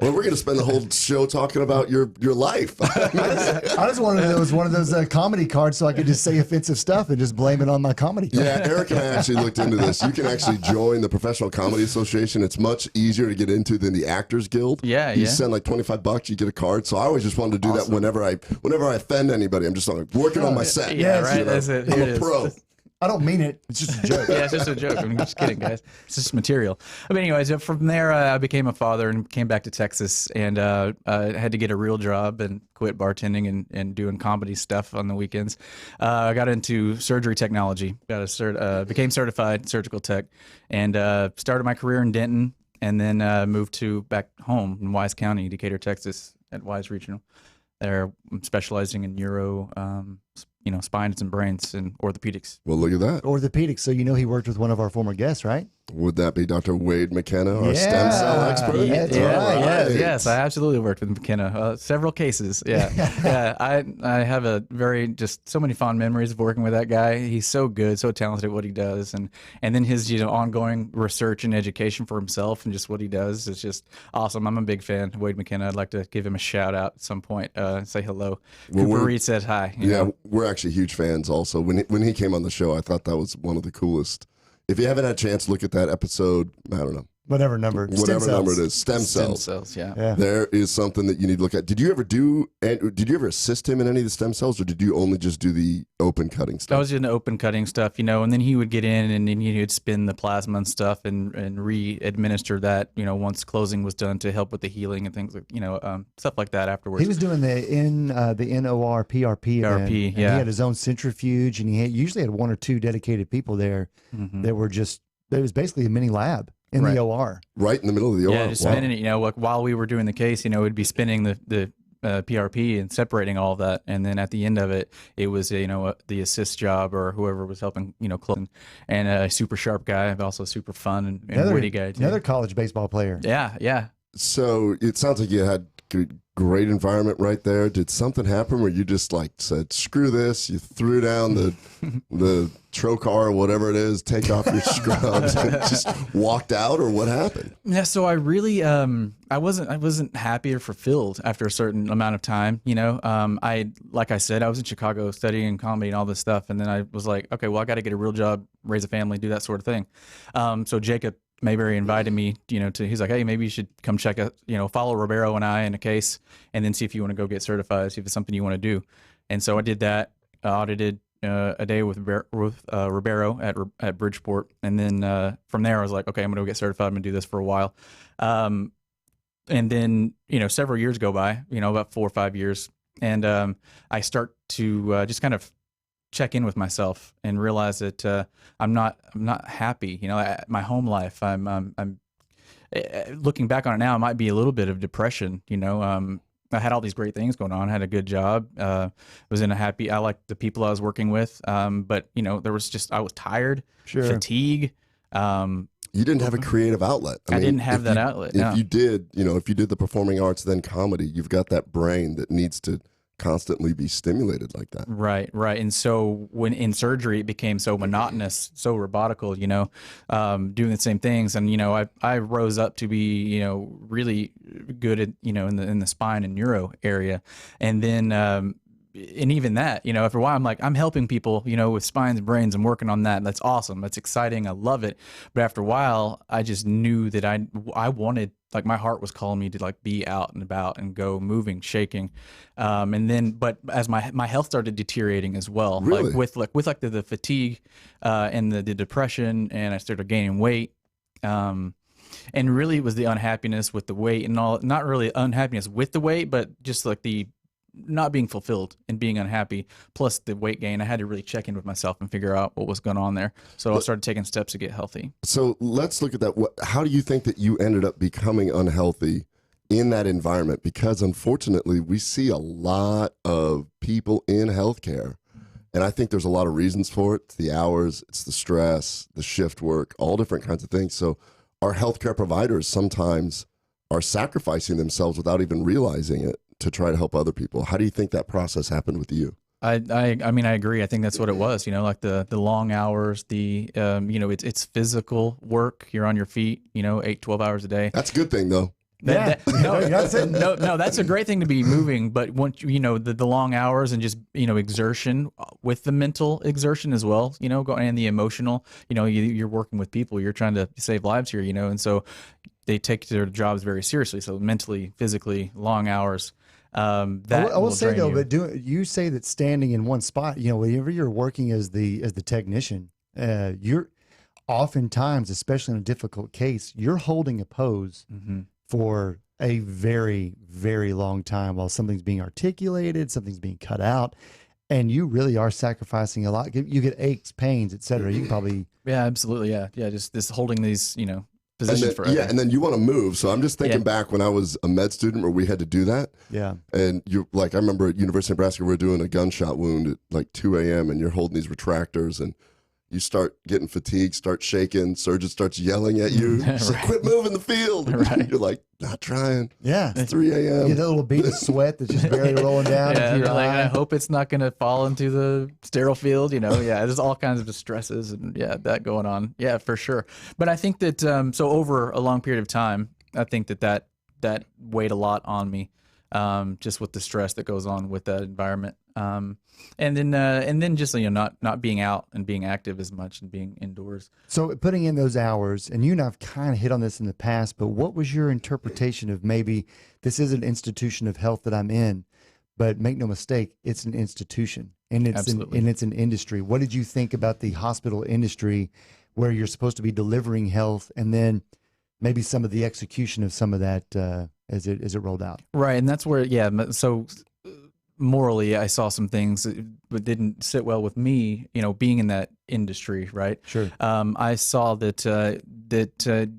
we're going to spend the whole show talking about your life. I just wanted one of those comedy cards so I could just say offensive stuff and just blame it on my comedy card. Yeah, Eric and I actually looked into this. You can actually join the Professional Comedy Association. It's much easier to get into than the Actors Guild. You send like $25, you get a card. So I always just wanted to do that whenever I offend anybody. I'm just like working on my set. Yeah, right. That's it. I'm a pro. I don't mean it. It's just a joke. Yeah, it's just a joke. I'm just kidding, guys. It's just material. But anyways, from there, I became a father and came back to Texas, and I had to get a real job and quit bartending and doing comedy stuff on the weekends. I got into surgery technology. Became certified surgical tech, and started my career in Denton, and then moved to back home in Wise County, Decatur, Texas, at Wise Regional. There, I'm specializing in neuro, spines and brains and orthopedics. Well, look at that. Orthopedics. So he worked with one of our former guests, right? Would that be Dr. Wade McKenna, our stem cell expert? Yes, I absolutely worked with McKenna. Several cases. Yeah. I have so many fond memories of working with that guy. He's so good, so talented at what he does, and then his ongoing research and education for himself and just what he does is just awesome. I'm a big fan of Wade McKenna. I'd like to give him a shout out at some point. Say hello. Cooper Reed said hi. We're actually huge fans. Also, when he came on the show, I thought that was one of the coolest. If you haven't had a chance, look at that episode. I don't know. Whatever number it is. Stem cells. Yeah. There is something that you need to look at. Did you ever assist him in any of the stem cells, or did you only just do the open cutting stuff? I was doing the open cutting stuff, and then he would get in and then he would spin the plasma and stuff and re-administer that, once closing was done to help with the healing and things like, stuff like that afterwards. He was doing the NOR PRP. PRP, He had his own centrifuge, and he usually had one or two dedicated people there that were it was basically a mini lab. In the OR. Right in the middle of the OR. Yeah, just spinning it, while we were doing the case, we'd be spinning the PRP and separating all of that. And then at the end of it, it was, the assist job or whoever was helping, close. And a super sharp guy, but also super fun and witty guy, too. Another college baseball player. Yeah. So it sounds like you had great environment right there. Did something happen where you just said, screw this, you threw down the trocar or whatever it is, take off your scrubs and just walked out, or what happened? Yeah, so I really I wasn't happy or fulfilled after a certain amount of time, like I said, I was in Chicago studying comedy and all this stuff, and then I was like, okay, well, I got to get a real job, raise a family, do that sort of thing. So Jacob Mayberry invited me, he's like, hey, maybe you should come check out, follow Ribeiro and I in a case, and then see if you want to go get certified, see if it's something you want to do. And so I did that, audited a day with Ribeiro at Bridgeport, and then from there I was like, okay, I'm going to go get certified. I'm going to do this for a while. And then, several years go by, about 4 or 5 years, and I start to just kind of check in with myself and realize that I'm not happy. My home life. I'm looking back on it now. It might be a little bit of depression. I had all these great things going on. I had a good job. Was in a happy. I liked the people I was working with. But there was I was tired. Fatigue. You didn't have a creative outlet. I didn't have that outlet. If you did, if you did the performing arts then comedy, you've got that brain that needs to constantly be stimulated like that. Right. And so when in surgery, it became so monotonous, so robotical, doing the same things. And, I rose up to be, really good at, in the spine and neuro area. And then, and even that, after a while, I'm like, I'm helping people, with spines and brains and working on that. That's awesome. That's exciting. I love it. But after a while, I just knew that I wanted, my heart was calling me to be out and about and go moving, shaking. And then, but as my health started deteriorating as well, really? with the fatigue, and the depression, and I started gaining weight. And really it was the unhappiness with the weight and all, not really unhappiness with the weight, but just the not being fulfilled and being unhappy, plus the weight gain. I had to really check in with myself and figure out what was going on there. So I started taking steps to get healthy. So let's look at that. How do you think that you ended up becoming unhealthy in that environment? Because unfortunately, we see a lot of people in healthcare, and I think there's a lot of reasons for it. It's the hours, it's the stress, the shift work, all different kinds of things. So our healthcare providers sometimes are sacrificing themselves without even realizing it to try to help other people. How do you think that process happened with you? I mean, I agree. I think that's what it was, like the long hours, it's physical work. You're on your feet, 8, 12 hours a day. That's a good thing though. No, that's a great thing to be moving. But once, the long hours and just, exertion with the mental exertion as well, and the emotional, you're working with people, you're trying to save lives here, and so they take their jobs very seriously. So mentally, physically, long hours. I will say though, but you say that standing in one spot, whenever you're working as the technician, you're oftentimes, especially in a difficult case, you're holding a pose for a very, very long time while something's being articulated, something's being cut out, and you really are sacrificing a lot. You get aches, pains, etc. You can probably absolutely, just this holding these, positions forever. Yeah, and then you want to move. So I'm just thinking back when I was a med student where we had to do that. Yeah. And I remember at University of Nebraska, we were doing a gunshot wound at like 2 a.m. and you're holding these retractors and you start getting fatigued, start shaking, surgeon starts yelling at you. She's like, quit moving the field. You're like, not trying. Yeah. It's 3 a.m. You get a little bead of sweat that's just barely rolling down. I hope it's not going to fall into the sterile field, there's all kinds of stresses and that going on. Yeah, for sure. But I think that, so over a long period of time, I think that weighed a lot on me, just with the stress that goes on with that environment. And then just not being out and being active as much and being indoors. So putting in those hours, and you and I've kind of hit on this in the past, but what was your interpretation of maybe this is an institution of health that I'm in, but make no mistake, it's an institution and it's an industry. What did you think about the hospital industry where you're supposed to be delivering health, and then maybe some of the execution of some of that as it rolled out? Right, and that's where so morally, I saw some things that didn't sit well with me, being in that industry, right? Sure. I saw that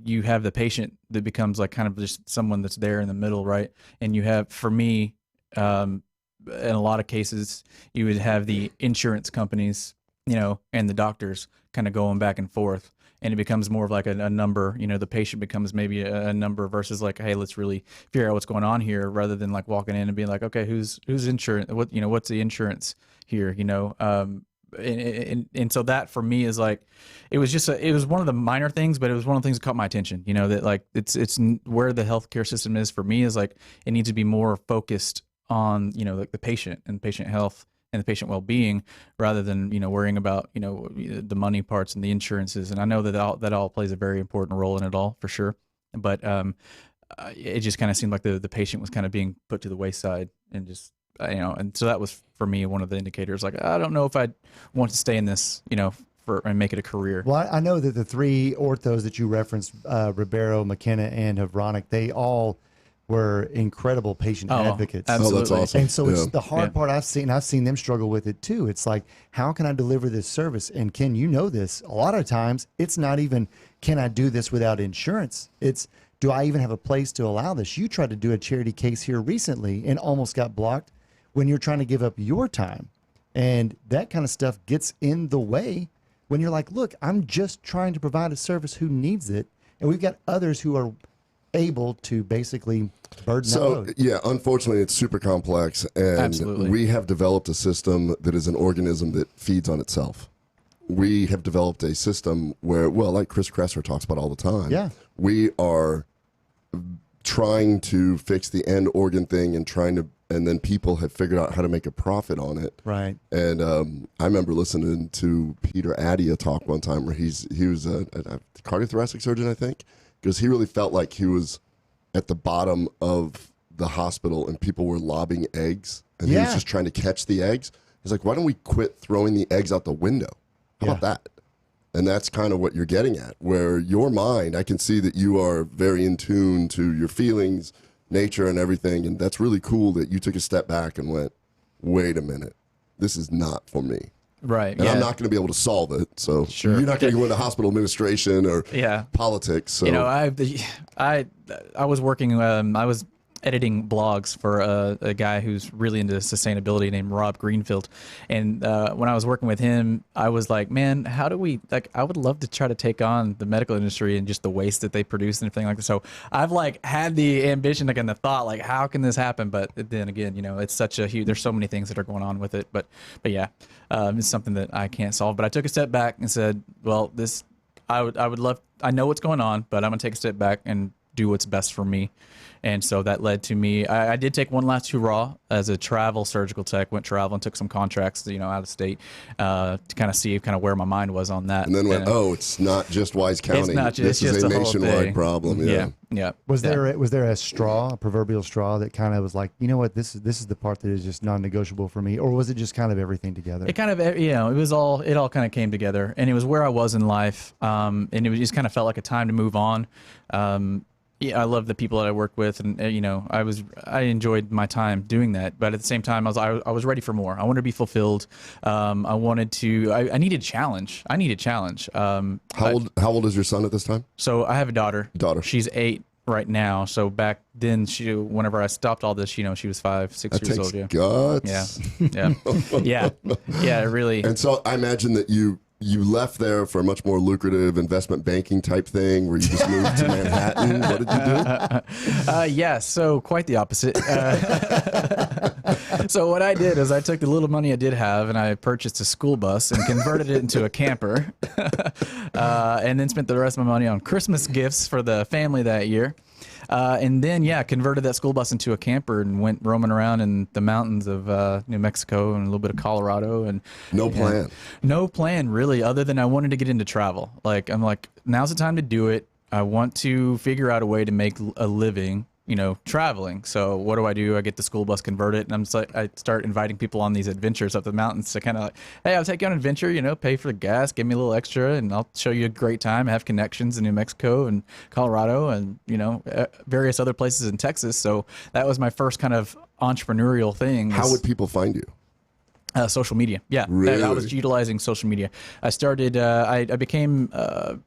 you have the patient that becomes like kind of just someone that's there in the middle, right? And you have, for me, in a lot of cases, you would have the insurance companies, and the doctors kind of going back and forth. And it becomes more of like a number, the patient becomes maybe a number versus like, hey, let's really figure out what's going on here, rather than like walking in and being like, okay, who's insurance? What's the insurance here? And so that for me is like, it was one of the minor things, but it was one of the things that caught my attention, that like it's where the healthcare system is for me is like, it needs to be more focused on, like the patient and patient health and the patient well-being, rather than worrying about the money parts and the insurances. And I know that all plays a very important role in it all, for sure. But it just kind of seemed like the patient was kind of being put to the wayside, and just and so that was for me one of the indicators. Like, I don't know if I want to stay in this, and make it a career. Well, I know that the three orthos that you referenced, Ribeiro, McKenna, and Havronic, they all were incredible patient advocates. Absolutely. Oh, that's awesome. And so it's the hard part I've seen them struggle with it too. It's like, how can I deliver this service? And Ken, this, a lot of times it's not even, can I do this without insurance? It's, do I even have a place to allow this? You tried to do a charity case here recently and almost got blocked when you're trying to give up your time. And that kind of stuff gets in the way when you're like, look, I'm just trying to provide a service who needs it. And we've got others who are able to basically burden that load. Yeah, unfortunately, it's super complex, and Absolutely. We have developed a system that is an organism that feeds on itself. We have developed a system where, well, like Chris Kresser talks about all the time, we are trying to fix the end organ thing and then people have figured out how to make a profit on it. Right. And I remember listening to Peter Adia talk one time where he was a cardiothoracic surgeon, I think, because he really felt like he was at the bottom of the hospital and people were lobbing eggs and he was just trying to catch the eggs. He's like, why don't we quit throwing the eggs out the window? How about that? And that's kind of what you're getting at, where your mind, I can see that you are very in tune to your feelings, nature and everything. And that's really cool that you took a step back and went, wait a minute, this is not for me. Right. And I'm not going to be able to solve it. So Sure. you're not going to go into hospital administration or Yeah. politics. So You know, I was working. I was editing blogs for a guy who's really into sustainability named Rob Greenfield, and when I was working with him, I was like, man, how do we I would love to try to take on the medical industry and just the waste that they produce and everything like that. So I've had the ambition, and the thought, how can this happen? But then again, it's such a huge. There's so many things that are going on with it. But yeah, it's something that I can't solve. But I took a step back and said, well, this I would love. I know what's going on, but I'm gonna take a step back and do what's best for me. And so that led to me. I did take one last hurrah as a travel surgical tech. Went travel and took some contracts, out of state, to kind of see where my mind was on that. And then went, it's not just Wise County. It's not just, this is a the whole nationwide thing. problem. Yeah. Was there a straw, a proverbial straw that kind of was like, you know what, this is the part that is just non-negotiable for me, or was it just kind of everything together? It kind of, it all kind of came together, and it was where I was in life, and it just kind of felt like a time to move on. Yeah, I love the people that I work with, and I enjoyed my time doing that. But at the same time, I was ready for more. I wanted to be fulfilled. I needed challenge. How old is your son at this time? So I have a daughter. She's 8 right now. So back then, whenever I stopped all this, she was 5, 6 years old. Yeah. Guts. Yeah, really. And so I imagine that you left there for a much more lucrative investment banking type thing where you just moved to Manhattan. What did you do? So quite the opposite. So what I did is I took the little money I did have and I purchased a school bus and converted it into a camper, and then spent the rest of my money on Christmas gifts for the family that year. And then, converted that school bus into a camper and went roaming around in the mountains of New Mexico and a little bit of Colorado. And no plan, really, other than I wanted to get into travel. I'm like, now's the time to do it. I want to figure out a way to make a living, traveling. So what do? I get the school bus converted, and I start inviting people on these adventures up the mountains to kind of hey, I'll take you on an adventure, pay for the gas, give me a little extra, and I'll show you a great time. I have connections in New Mexico and Colorado and, various other places in Texas. So that was my first kind of entrepreneurial thing. How would people find you? Social media. Yeah. Really? I was utilizing social media. I started, I became a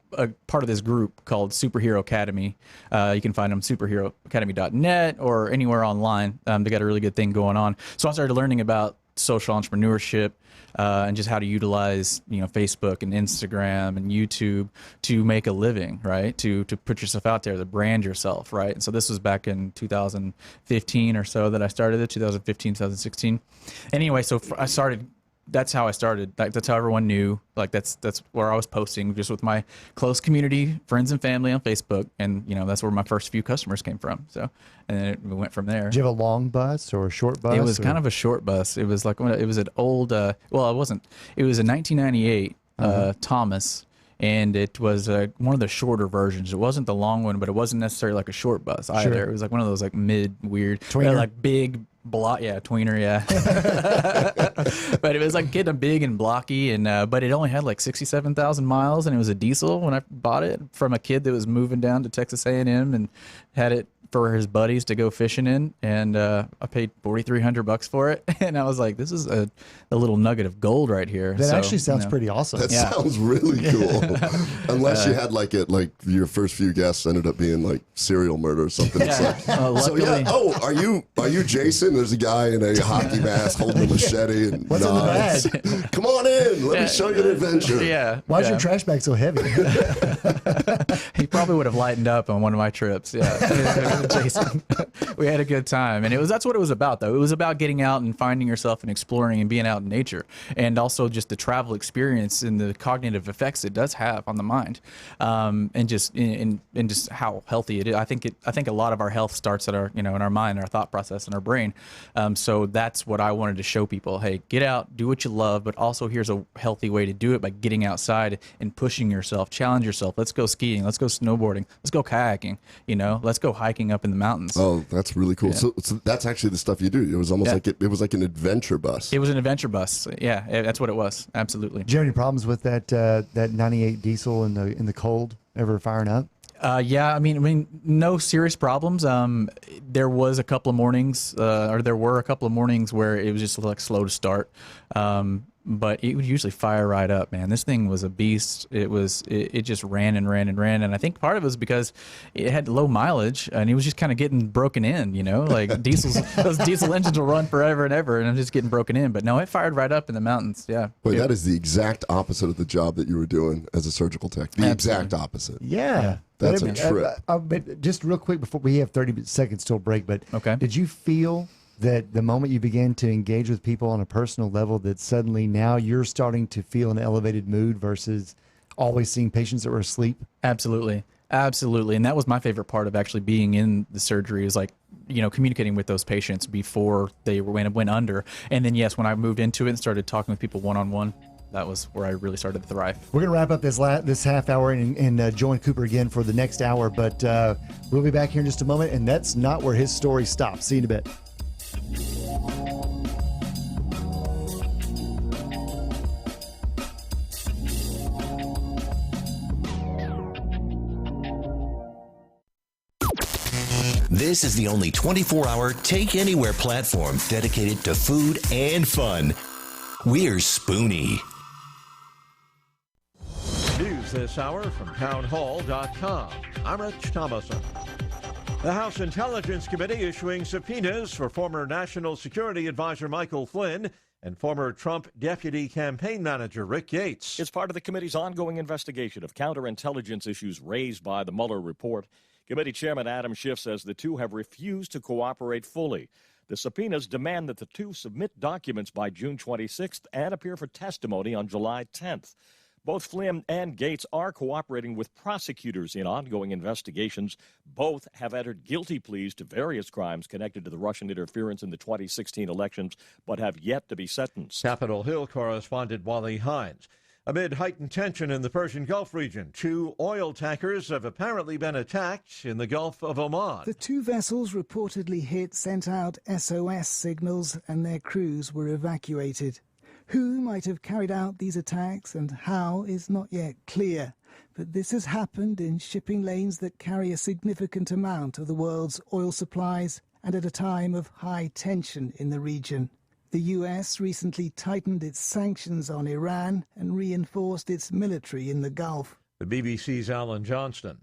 part of this group called Superhero Academy. You can find them superheroacademy.net or anywhere online. They got a really good thing going on. So I started learning about social entrepreneurship, and just how to utilize, Facebook and Instagram and YouTube to make a living, right? To put yourself out there, to brand yourself, right? And so this was back in 2015 or so that I started it, 2015, 2016. Anyway, so I started. That's how I started. That's how everyone knew. That's where I was posting, just with my close community, friends and family on Facebook, and that's where my first few customers came from. So, and then we went from there. Did you have a long bus or a short bus? It was kind of a short bus. It was it was an old. It wasn't. It was a 1998 Thomas. And it was one of the shorter versions. It wasn't the long one, but it wasn't necessarily like a short bus either. Sure. It was like one of those mid weird, big block, tweener, but it was getting a big and blocky, and but it only had 67,000 miles, and it was a diesel when I bought it from a kid that was moving down to Texas A&M and had it for his buddies to go fishing in, and I paid $4,300 for it, and I was like, this is a little nugget of gold right here. That actually sounds pretty awesome. That sounds really cool. Unless you had your first few guests ended up being serial murder or something. Are you Jason? There's a guy in a hockey mask holding a machete and what's in the bag? Come on in, let me show you an adventure. Yeah. Why's your trash bag so heavy? He probably would have lightened up on one of my trips. Yeah. Jason. We had a good time, and that's what it was about, though. It was about getting out and finding yourself and exploring and being out in nature, and also just the travel experience and the cognitive effects it does have on the mind, and just how healthy it is. I think a lot of our health starts at our in our mind, our thought process, and our brain. So that's what I wanted to show people. Hey, get out, do what you love, but also here's a healthy way to do it by getting outside and pushing yourself, challenge yourself. Let's go skiing, let's go snowboarding, let's go kayaking. Let's go hiking up in the mountains. Oh, that's really cool. Yeah. So that's actually the stuff you do. It was almost like it was like an adventure bus. It was an adventure bus. Yeah, that's what it was. Absolutely. Did you have any problems with that 98 diesel in the cold ever firing up? Yeah, I mean, no serious problems. There was a couple of mornings, there were a couple of mornings where it was just like slow to start. But it would usually fire right up, man. This thing was a beast. It just ran and ran and ran. And I think part of it was because it had low mileage and it was just kind of getting broken in, like those diesel engines will run forever and ever. And I'm just getting broken in. But no, it fired right up in the mountains. Yeah. Boy, that is the exact opposite of the job that you were doing as a surgical tech. The exact opposite. Yeah. That's a trip. But just real quick before we have 30 seconds till break, but okay. Did you feel that the moment you began to engage with people on a personal level, that suddenly now you're starting to feel an elevated mood versus always seeing patients that were asleep? Absolutely. Absolutely. And that was my favorite part of actually being in the surgery, is like, communicating with those patients before they went under. And then, yes, when I moved into it and started talking with people one-on-one, that was where I really started to thrive. We're going to wrap up this half hour and join Cooper again for the next hour, but we'll be back here in just a moment, and that's not where his story stops. See you in a bit. This is the only 24-hour take-anywhere platform dedicated to food and fun. We're Spoony. News this hour from townhall.com. I'm Rich Thomason. The House Intelligence Committee issuing subpoenas for former National Security Advisor Michael Flynn and former Trump Deputy Campaign Manager Rick Gates. It's part of the committee's ongoing investigation of counterintelligence issues raised by the Mueller report. Committee Chairman Adam Schiff says the two have refused to cooperate fully. The subpoenas demand that the two submit documents by June 26th and appear for testimony on July 10th. Both Flynn and Gates are cooperating with prosecutors in ongoing investigations. Both have entered guilty pleas to various crimes connected to the Russian interference in the 2016 elections, but have yet to be sentenced. Capitol Hill correspondent Wally Hines. Amid heightened tension in the Persian Gulf region, 2 oil tankers have apparently been attacked in the Gulf of Oman. The 2 vessels reportedly sent out SOS signals, and their crews were evacuated. Who might have carried out these attacks and how is not yet clear. But this has happened in shipping lanes that carry a significant amount of the world's oil supplies and at a time of high tension in the region. The U.S. recently tightened its sanctions on Iran and reinforced its military in the Gulf. The BBC's Alan Johnston.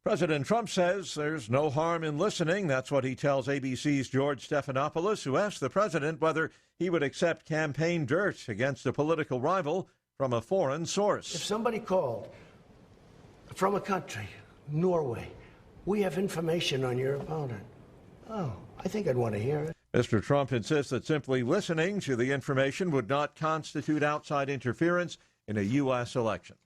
President Trump says there's no harm in listening. That's what he tells ABC's George Stephanopoulos, who asked the president whether he would accept campaign dirt against a political rival from a foreign source. If somebody called from a country, Norway, we have information on your opponent. Oh, I think I'd want to hear it. Mr. Trump insists that simply listening to the information would not constitute outside interference in a U.S. election.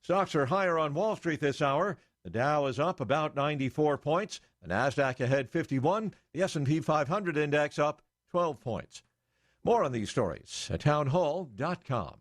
Stocks are higher on Wall Street this hour. The Dow is up about 94 points. The NASDAQ ahead 51. The S&P 500 index up 12 points. More on these stories at townhall.com.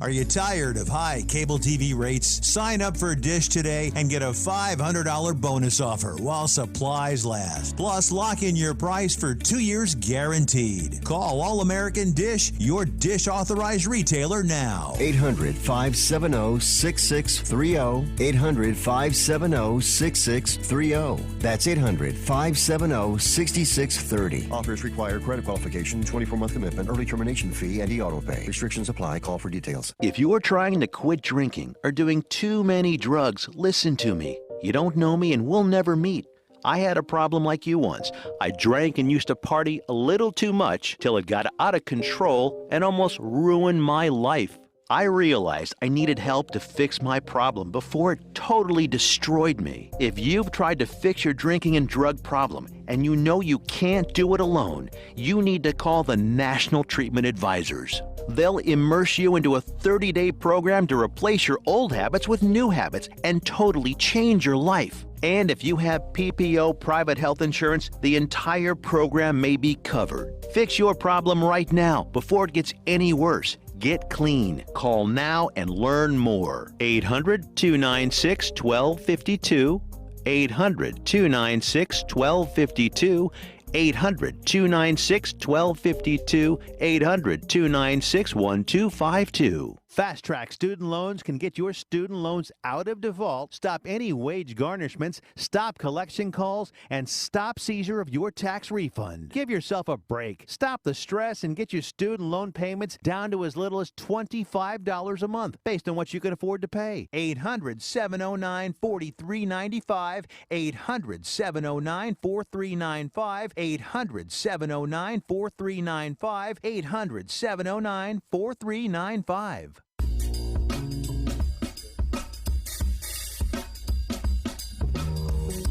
Are you tired of high cable TV rates? Sign up for Dish today and get a $500 bonus offer while supplies last. Plus, lock in your price for 2 years guaranteed. Call All American Dish, your Dish authorized retailer now. 800-570-6630. 800-570-6630. That's 800-570-6630. Offers require credit qualification, 24-month commitment, early termination fee, and e-auto pay. Restrictions apply. Call for details. If you're trying to quit drinking or doing too many drugs, listen to me. You don't know me and we'll never meet. I had a problem like you once. I drank and used to party a little too much till it got out of control and almost ruined my life. I realized I needed help to fix my problem before it totally destroyed me. If you've tried to fix your drinking and drug problem and you know you can't do it alone, you need to call the National Treatment Advisors. They'll immerse you into a 30-day program to replace your old habits with new habits and totally change your life. And if you have PPO private health insurance, the entire program may be covered. Fix your problem right now before it gets any worse. Get clean. Call now and learn more. 800-296-1252. 800-296-1252. 800-296-1252. 800-296-1252. Fast Track Student Loans can get your student loans out of default, stop any wage garnishments, stop collection calls, and stop seizure of your tax refund. Give yourself a break. Stop the stress and get your student loan payments down to as little as $25 a month based on what you can afford to pay. 800-709-4395. 800-709-4395. 800-709-4395. 800-709-4395.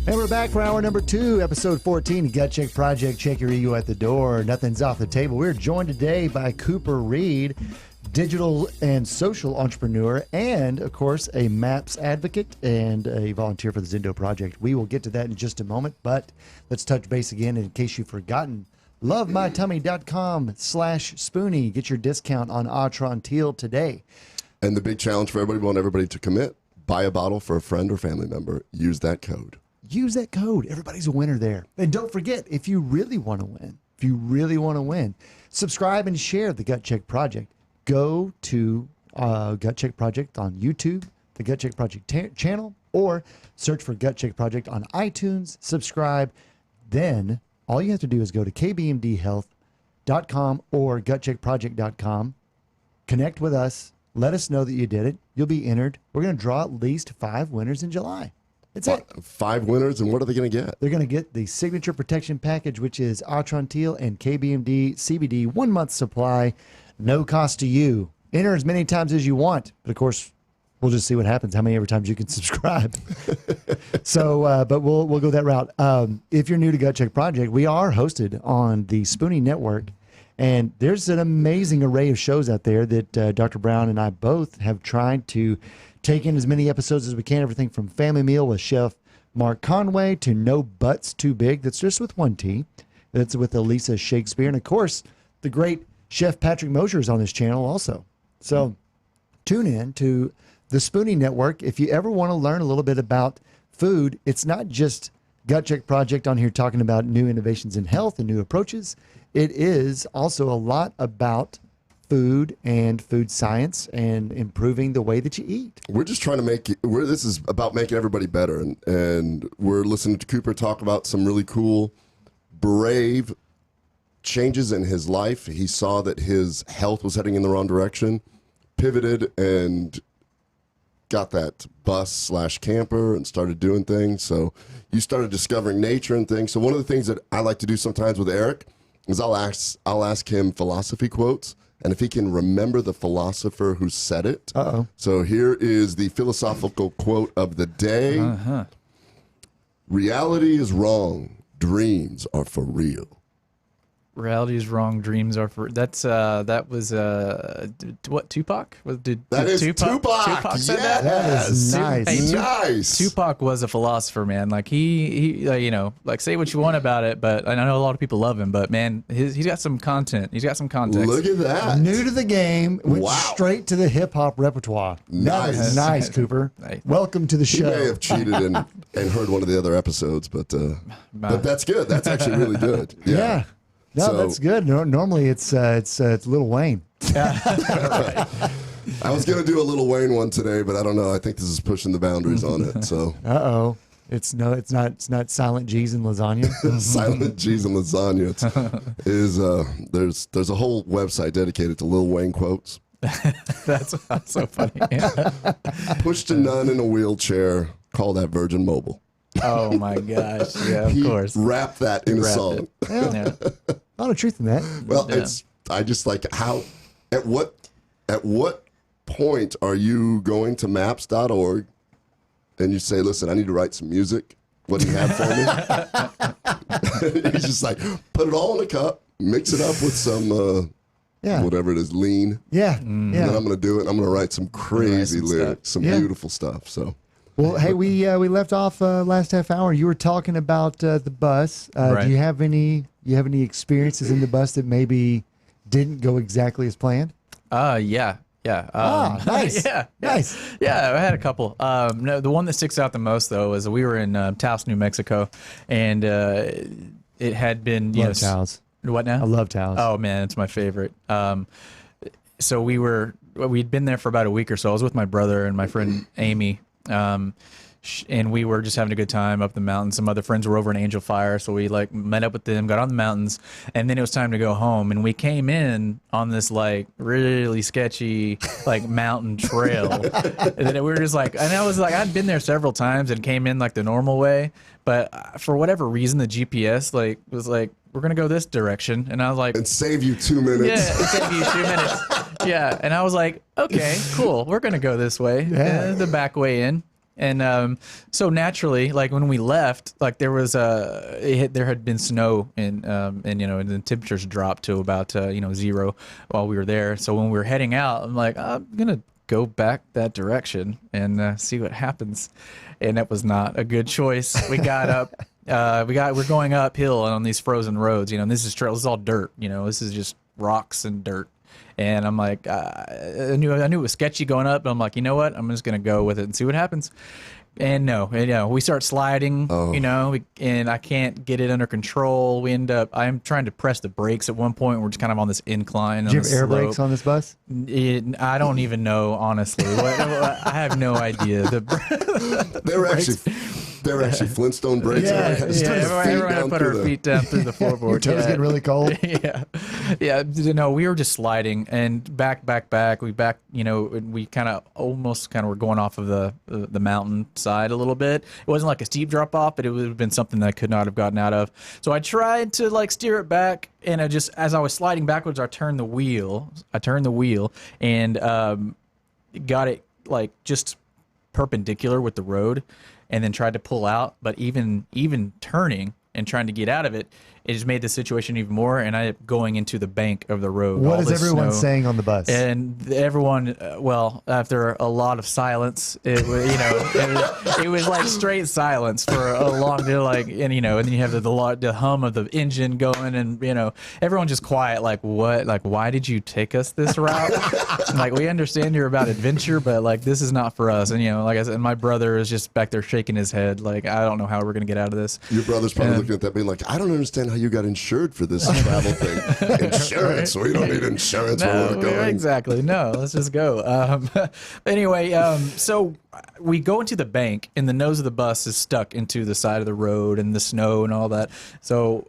And we're back for hour number 2, episode 14, Gut Check Project. Check your ego at the door. Nothing's off the table. We're joined today by Cooper Reed, digital and social entrepreneur, and, of course, a MAPS advocate and a volunteer for the Zendo Project. We will get to that in just a moment, but let's touch base again in case you've forgotten. LoveMyTummy.com/Spoony. Get your discount on Atrantil today. And the big challenge for everybody, we want everybody to commit. Buy a bottle for a friend or family member. Use that code. Use that code. Everybody's a winner there. And don't forget, if you really want to win, subscribe and share the Gut Check Project. Go to Gut Check Project on YouTube, the Gut Check Project channel, or search for Gut Check Project on iTunes. Subscribe. Then all you have to do is go to kbmdhealth.com or gutcheckproject.com. Connect with us. Let us know that you did it. You'll be entered. We're going to draw at least 5 winners in July. That's it. 5 winners, and what are they going to get? They're going to get the Signature Protection Package, which is Atrantil and KBMD CBD 1 month supply, no cost to you. Enter as many times as you want, but of course, we'll just see what happens. How many ever times you can subscribe. So, but we'll go that route. If you're new to Gut Check Project, we are hosted on the Spoony Network, and there's an amazing array of shows out there that Dr. Brown and I both have tried to take in as many episodes as we can. Everything from Family Meal with Chef Mark Conway to No Butts Too Big. That's just with 1 T. That's with Elisa Shakespeare. And of course, the great Chef Patrick Mosher is on this channel also. So tune in to the Spoony Network. If you ever want to learn a little bit about food, it's not just Gut Check Project on here talking about new innovations in health and new approaches. It is also a lot about food and food science and improving the way that you eat. We're just trying to make it, this is about making everybody better. And we're listening to Cooper talk about some really cool, brave changes in his life. He saw that his health was heading in the wrong direction, pivoted, and got that bus/camper and started doing things. So you started discovering nature and things. So one of the things that I like to do sometimes with Eric is I'll ask him philosophy quotes, and if he can remember the philosopher who said it. So here is the philosophical quote of the day. Reality is wrong. Dreams are for real. Reality is wrong. Dreams are for. That was what Tupac? That is Tupac. Tupac said that. That is nice. Hey, Nice. Tupac was a philosopher, man. Like he like say what you want about it, but I know a lot of people love him. But man, he's got some content. He's got some context. Look at that. New to the game, went straight to the hip hop repertoire. That is nice, Cooper. Welcome to the show. He may have cheated and heard one of the other episodes, but that's good. That's actually really good. Yeah. No, So- that's good. Normally it's Lil Wayne. I was going to do a Lil Wayne one today, but I don't know. I think this is pushing the boundaries on it. So It's not Silent G's and lasagna. Silent G's and lasagna there's a whole website dedicated to Lil Wayne quotes. That's so funny. Pushed a nun in a wheelchair. Call that Virgin Mobile. Oh my gosh! Yeah, of He course. rapped that in a song. Yeah. A lot of truth in that. Well, I just like how at what point are you going to maps.org and you say, listen, I need to write some music. What do you have for me? He's just like, put it all in a cup, mix it up with some whatever it is, lean. Yeah. And then I'm going to do it. I'm going to write some crazy lyrics, some beautiful stuff. So. Well, hey, we left off last half hour. You were talking about the bus. Right. Do you have any experiences in the bus that maybe didn't go exactly as planned? Yeah. Nice. Nice. Yeah, I had a couple. No, the one that sticks out the most though is we were in Taos, New Mexico, and it had been Love Taos. What now? I love Taos. Oh man, it's my favorite. So we were we'd been there for about a week or so. I was with my brother and my friend Amy. And we were just having a good time up the mountain. Some other friends were over in Angel Fire, so we like met up with them, got on the mountains, and then it was time to go home. And we came in on this like really sketchy like mountain trail. And then we were just like, and I was like, I'd been there several times and came in like the normal way, but for whatever reason, the GPS like was like, we're gonna go this direction, and I was like, and save you 2 minutes. Yeah, save you 2 minutes. Yeah, and I was like, okay, cool, we're gonna go this way, the back way in. And so naturally, like when we left, like there was there had been snow and the temperatures dropped to about 0 while we were there. So when we were heading out, I'm like, I'm gonna go back that direction and see what happens. And that was not a good choice. We got up. We're going uphill on these frozen roads. And this is trail. This is all dirt. This is just rocks and dirt. And I'm like, I knew it was sketchy going up, but I'm like, you know what? I'm just gonna go with it and see what happens. And we start sliding, and I can't get it under control. I'm trying to press the brakes at one point. We're just kind of on this incline. Did you have air brakes on this bus? I don't even know, honestly. I have no idea. They were actually Flintstone brakes. Everyone had to put our feet down through the floorboard. Your toes getting really cold. Yeah. We were just sliding and back. We kind of were going off of the mountain side a little bit. It wasn't like a steep drop off, but it would have been something that I could not have gotten out of. So I tried to like steer it back, and as I was sliding backwards, I turned the wheel and got it like just perpendicular with the road, and then tried to pull out. But even turning and trying to get out of it, it just made the situation even more, and I ended up going into the bank of the road. What is everyone saying on the bus? And everyone, after a lot of silence, it was like straight silence for a long, and then you have the hum of the engine going, and everyone just quiet, like what, like why did you take us this route? Like we understand you're about adventure, but like this is not for us. And like I said, my brother is just back there shaking his head, like I don't know how we're gonna get out of this. Your brother's probably looking at that being like, I don't understand how you got insured for this travel thing. Insurance? We don't need insurance where we're going. Exactly. No, let's just go. Anyway, so we go into the bank, and the nose of the bus is stuck into the side of the road and the snow and all that. So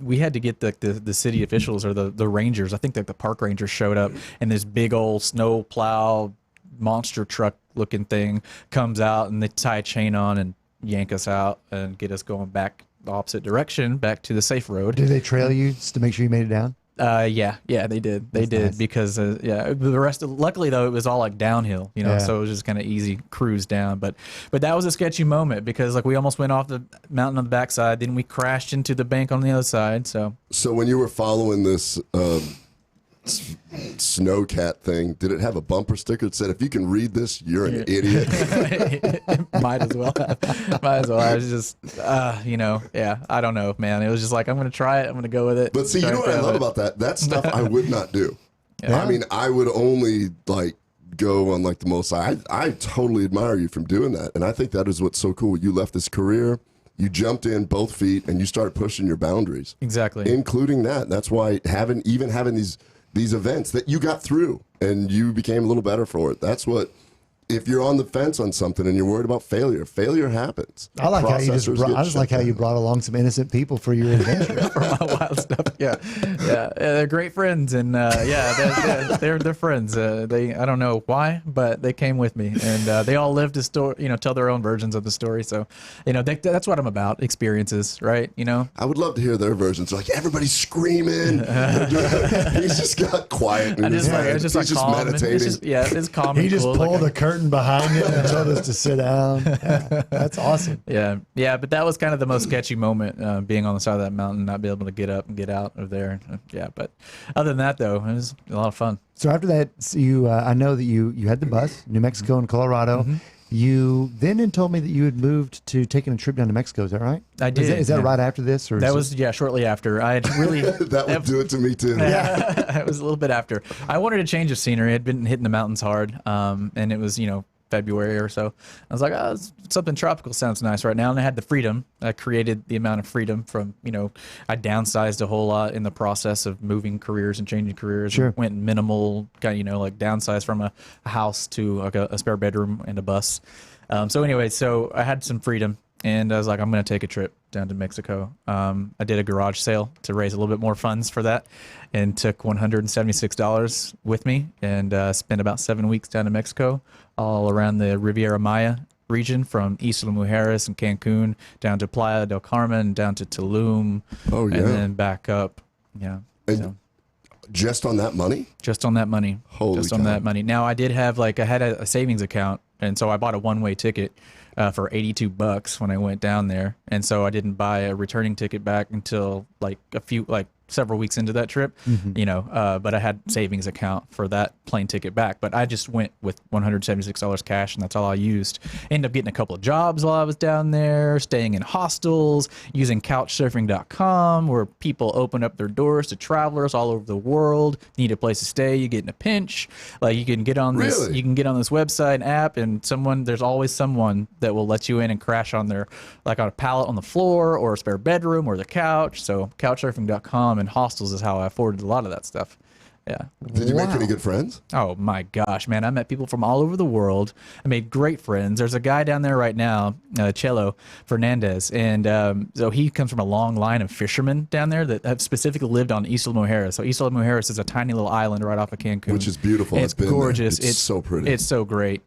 we had to get the city officials or the rangers. I think that the park rangers showed up, and this big old snow plow monster truck looking thing comes out, and they tie a chain on and yank us out and get us going back the opposite direction, back to the safe road. Did they trail you just to make sure you made it down? Yeah, they did. They did nice. Because the rest. Luckily though, it was all like downhill, so it was just kind of easy cruise down. But that was a sketchy moment because like we almost went off the mountain on the backside, then we crashed into the bank on the other side. So when you were following this snowcat thing, did it have a bumper sticker that said, if you can read this, you're an idiot? Might as well. I was just I don't know, man. It was just like, I'm gonna try it, I'm gonna go with it. But see, you know what I love about that stuff I would not do. I mean, I would only like go on like the most. I totally admire you from doing that, and I think that is what's so cool. You left this career, you jumped in both feet, and you started pushing your boundaries. Exactly, including that. That's why having these events that you got through and you became a little better for it. That's what, if you're on the fence on something and you're worried about failure happens. I like how you brought along some innocent people for your adventure. For my wild stuff. Yeah. They're great friends, and they're friends. I don't know why, but they came with me, and they all lived a story. Tell their own versions of the story. So, that's what I'm about. Experiences, right? I would love to hear their versions. Like everybody's screaming. He's just got quiet in his head. He's just meditating. It's calm. He just pulled a curtain behind him and told us to sit down. Yeah, that's awesome. Yeah. But that was kind of the most sketchy moment, being on the side of that mountain, not being able to get up and get out of there. But other than that, though, it was a lot of fun. So after that, I know that you had the bus, New Mexico and Colorado. Mm-hmm. You then told me that you had moved to taking a trip down to Mexico. Is that right? I did. Is that right after this? Or that was shortly after. I had really that would do it to me too. Yeah, it was a little bit after. I wanted to change of scenery. I'd been hitting the mountains hard, and it was February or so. I was like, oh, something tropical sounds nice right now. And I had the freedom. I created the amount of freedom from, I downsized a whole lot in the process of moving careers and changing careers. Sure. Went minimal, kind of, like downsized from a house to like a spare bedroom and a bus. So I had some freedom. And I was like, I'm going to take a trip down to Mexico. I did a garage sale to raise a little bit more funds for that and took $176 with me and spent about 7 weeks down in Mexico, all around the Riviera Maya region, from Isla Mujeres and Cancun down to Playa del Carmen, down to Tulum, and then back up. Yeah. And just on that money? Just on that money. Holy Just on that money. Now, I had a savings account, and so I bought a one-way ticket for $82 when I went down there. And so I didn't buy a returning ticket back until several weeks into that trip, but I had savings account for that plane ticket back. But I just went with $176 cash, and that's all I used. Ended up getting a couple of jobs while I was down there, staying in hostels, using couchsurfing.com, where people open up their doors to travelers all over the world. Need a place to stay, you get in a pinch. Like, you can get on this website and app, and there's always someone that will let you in and crash on their, like, on a pallet on the floor, or a spare bedroom, or the couch. So couchsurfing.com and hostels is how I afforded a lot of that stuff. Yeah. Did you make any good friends? Oh my gosh, man. I met people from all over the world. I made great friends. There's a guy down there right now, Chelo Fernandez. And so he comes from a long line of fishermen down there that have specifically lived on Isla Mujeres. So Isla Mujeres is a tiny little island right off of Cancun. Which is beautiful. It's gorgeous. It's so pretty. It's so great.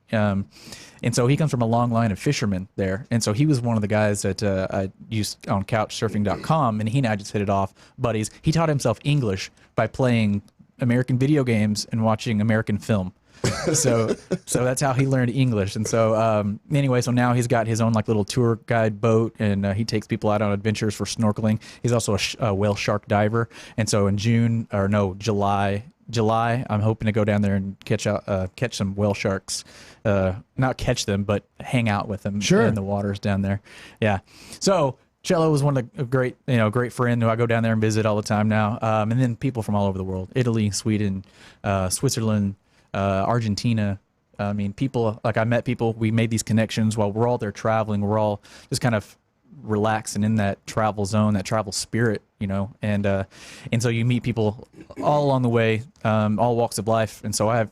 And so he comes from a long line of fishermen there. And so he was one of the guys that I used on couchsurfing.com, and he and I just hit it off, buddies. He taught himself English by playing American video games and watching American film. So that's how he learned English. And so anyway, so now he's got his own like little tour guide boat, and he takes people out on adventures for snorkeling. He's also a whale shark diver. And so in July, I'm hoping to go down there and catch some whale sharks. Not catch them, but hang out with them in the waters down there. Yeah. So Cello was one of the great friend who I go down there and visit all the time now. And then people from all over the world: Italy, Sweden, Switzerland, Argentina. I mean, people, like, I met people. We made these connections while we're all there traveling. We're all just kind of relaxing in that travel zone, that travel spirit, and so you meet people all along the way, all walks of life. And so I have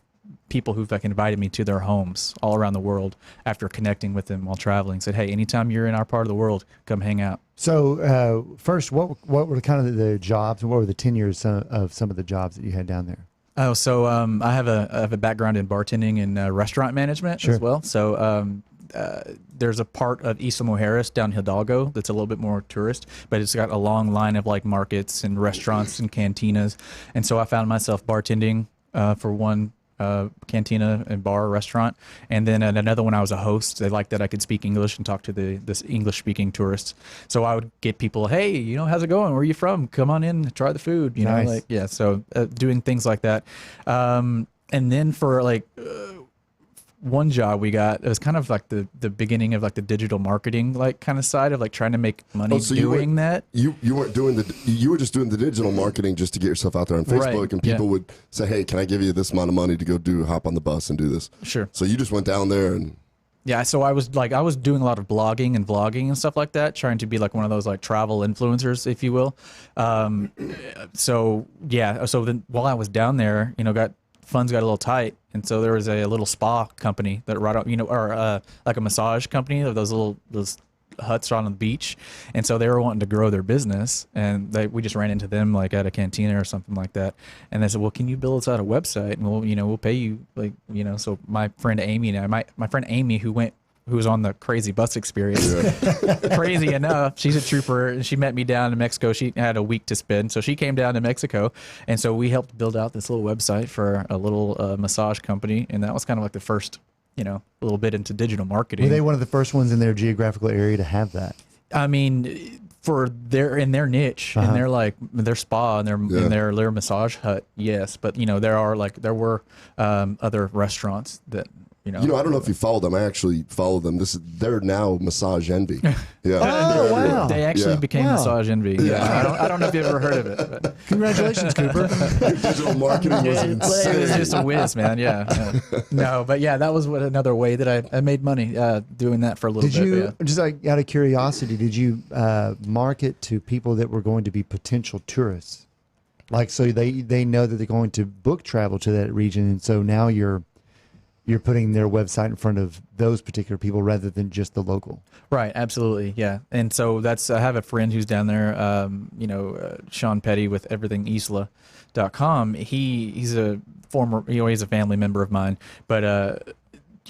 people who've invited me to their homes all around the world after connecting with them while traveling. Said, hey, anytime you're in our part of the world, come hang out. So first, what were kind of the jobs, and what were the tenures of some of the jobs that you had down there? Oh, so I have a background in bartending and restaurant management as well. So there's a part of Isla Mujeres down Hidalgo that's a little bit more tourist, but it's got a long line of like markets and restaurants and cantinas. And so I found myself bartending for one cantina and bar restaurant, and then at another one I was a host. They liked that I could speak English and talk to this English speaking tourists. So I would get people, hey, how's it going? Where are you from? Come on in, try the food. Nice. So doing things like that. And then for one job we got, it was kind of like the beginning of like the digital marketing kind of side of like trying to make money doing that. You weren't doing you were just doing the digital marketing just to get yourself out there on Facebook, and people would say, hey, can I give you this amount of money to go hop on the bus and do this? Sure. So you just went down there and... Yeah, so I was doing a lot of blogging and vlogging and stuff like that, trying to be like one of those like travel influencers, if you will. So then while I was down there, funds got a little tight, and so there was a little spa company that like a massage company of those huts on the beach, and so they were wanting to grow their business, and we just ran into them like at a cantina or something like that, and they said, well, can you build us out a website, and we'll pay you so my friend Amy and my friend Amy who was on the crazy bus experience. Crazy enough, she's a trooper, and she met me down in Mexico. She had a week to spend, so she came down to Mexico, and so we helped build out this little website for a little massage company, and that was kind of like the first, a little bit into digital marketing. Were they one of the first ones in their geographical area to have that? I mean, in their niche, in their spa and their massage hut, yes, but there were other restaurants that I don't know if you follow them. I actually follow them. They're now Massage Envy. Yeah. Oh, wow. They actually became Massage Envy. Yeah. I don't know if you've ever heard of it. But. Congratulations, Cooper. Your digital marketing was insane. It was just a whiz, man. Yeah. No, but yeah, that was another way that I made money doing that for a little bit. Did you, yeah. just like out of curiosity, did you market to people that were going to be potential tourists? Like, so they know that they're going to book travel to that region, and so now you're putting their website in front of those particular people rather than just the local. Right, absolutely, yeah. And so I have a friend who's down there, Sean Petty with everythingisla.com. He's a former, he's a family member of mine, but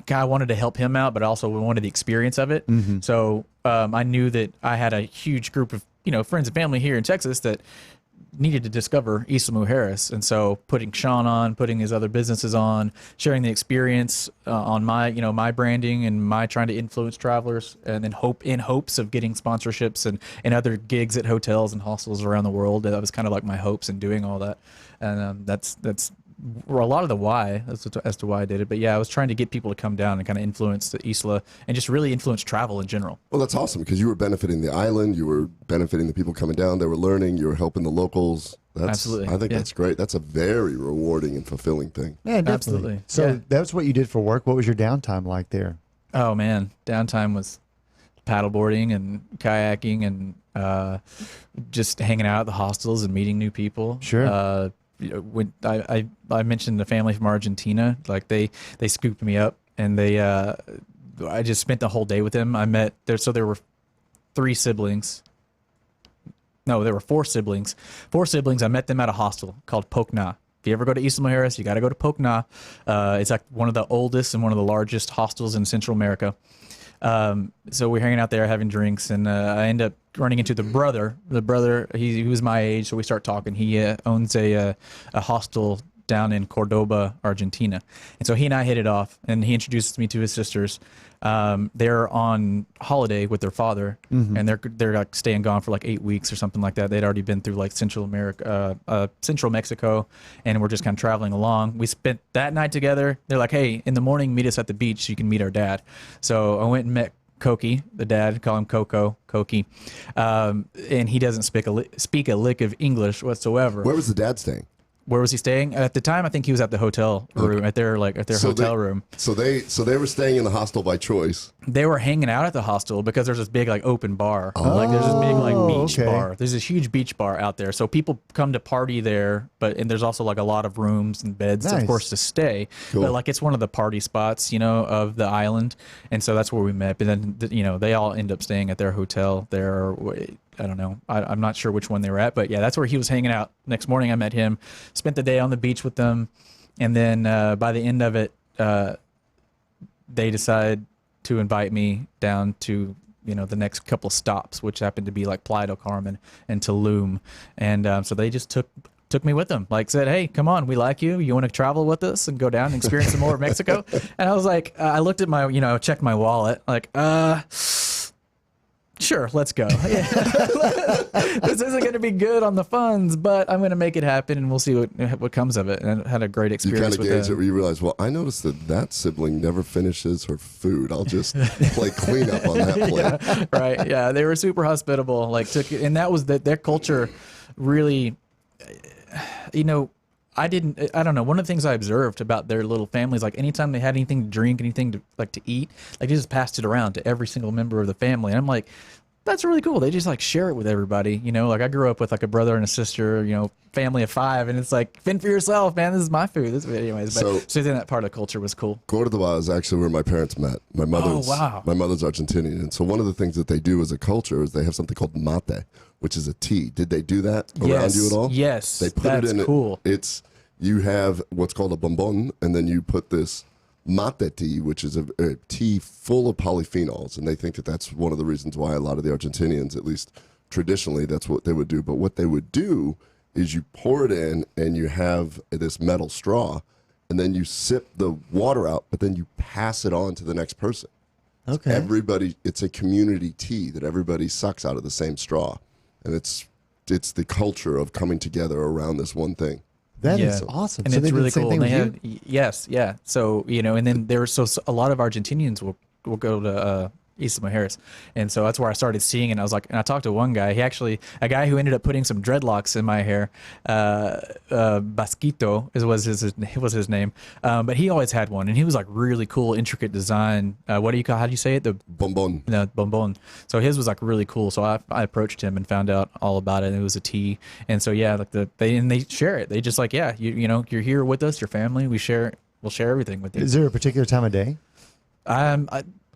I wanted to help him out, but also wanted the experience of it. Mm-hmm. So I knew that I had a huge group of, friends and family here in Texas that needed to discover Isla Mujeres, and so putting Sean on, putting his other businesses on, sharing the experience on my branding and my trying to influence travelers, and then hopes of getting sponsorships and other gigs at hotels and hostels around the world. That was kind of like my hopes in doing all that, and that's a lot of the why as to why I did it. But yeah, I was trying to get people to come down and kind of influence the Isla and just really influence travel in general. Well, that's awesome because you were benefiting the island, you were benefiting the people coming down, they were learning, you were helping the locals. Absolutely. I think that's great. That's a very rewarding and fulfilling thing. Yeah, definitely. Absolutely. So that's what you did for work. What was your downtime like there? Oh man, downtime was paddleboarding and kayaking and just hanging out at the hostels and meeting new people. Sure. When I mentioned the family from Argentina, like they scooped me up and I just spent the whole day with them. There were 3 siblings. No, there were 4 siblings. 4 siblings. I met them at a hostel called Pocna. If you ever go to Isla Mujeres, you got to go to Pocna. It's like one of the oldest and one of the largest hostels in Central America. So we're hanging out there having drinks, and I end up running into the brother. The brother, he was my age, so we start talking. He owns a hostel down in Cordoba, Argentina. And so he and I hit it off, and he introduces me to his sisters. They're on holiday with their father, and they're like staying gone for like 8 weeks or something like that. They'd already been through like Central Mexico, and we're just kind of traveling along. We spent that night together. They're like, hey, in the morning, meet us at the beach so you can meet our dad. So I went and met Koki, the dad, call him Koki, and he doesn't speak a lick of English whatsoever. Where was the dad staying? Where was he staying? At the time, I think he was at the hotel room, at their hotel room. So they were staying in the hostel by choice. They were hanging out at the hostel because there's this big like open bar. Like there's this big like beach bar. There's this huge beach bar out there. So people come to party there, and there's also like a lot of rooms and beds, of course, to stay. Cool. But like it's one of the party spots, of the island. And so that's where we met. But then, they all end up staying at their hotel there. I don't know. I'm not sure which one they were at, but yeah, that's where he was hanging out. Next morning, I met him, spent the day on the beach with them, and then by the end of it, they decided to invite me down to the next couple stops, which happened to be like Playa del Carmen and Tulum, and so they just took me with them. Like said, hey, come on, we like you. You want to travel with us and go down and experience some more of Mexico? And I was like, I looked at my, checked my wallet, like, sure, let's go. Yeah. This isn't going to be good on the funds, but I'm going to make it happen, and we'll see what comes of it. And I had a great experience with You kind of gauge it where you realize, well, I noticed that sibling never finishes her food. I'll just play cleanup on that plate. Yeah, right, yeah. They were super hospitable. And that was their culture really, I don't know. One of the things I observed about their little families, like anytime they had anything to drink, anything to eat, like they just passed it around to every single member of the family. And I'm like, that's really cool. They just like share it with everybody. Like I grew up with like a brother and a sister, family of 5, and it's like, fend for yourself, man. This is my food. Anyways, so then that part of the culture was cool. Cordoba is actually where my parents met. My mother's Argentinian, and so one of the things that they do as a culture is they have something called mate, which is a tea. Did they do that around you at all? Yes, they put that's it in. Cool. You have what's called a bonbon, and then you put this mate tea, which is a tea full of polyphenols, and they think that that's one of the reasons why a lot of the Argentinians, at least traditionally, that's what they would do. But what they would do is you pour it in, and you have this metal straw, and then you sip the water out, but then you pass it on to the next person. Okay. It's a community tea that everybody sucks out of the same straw, and it's the culture of coming together around this one thing. That is awesome. And So it's they did really the same cool. thing And with they yes, yeah. So, and then so a lot of Argentinians will go to Isla Mujeres. And so that's where I started seeing it. And I talked to one guy, a guy who ended up putting some dreadlocks in my hair, Basquito was his name. But he always had one, and he was like really cool, intricate design. How do you say it? The Bombon. No, Bombon. So his was like really cool. So I approached him and found out all about it. And it was a tea. And so, yeah, like they share it. They just like, yeah, you're here with us, your family. We'll share everything with you. Is there a particular time of day?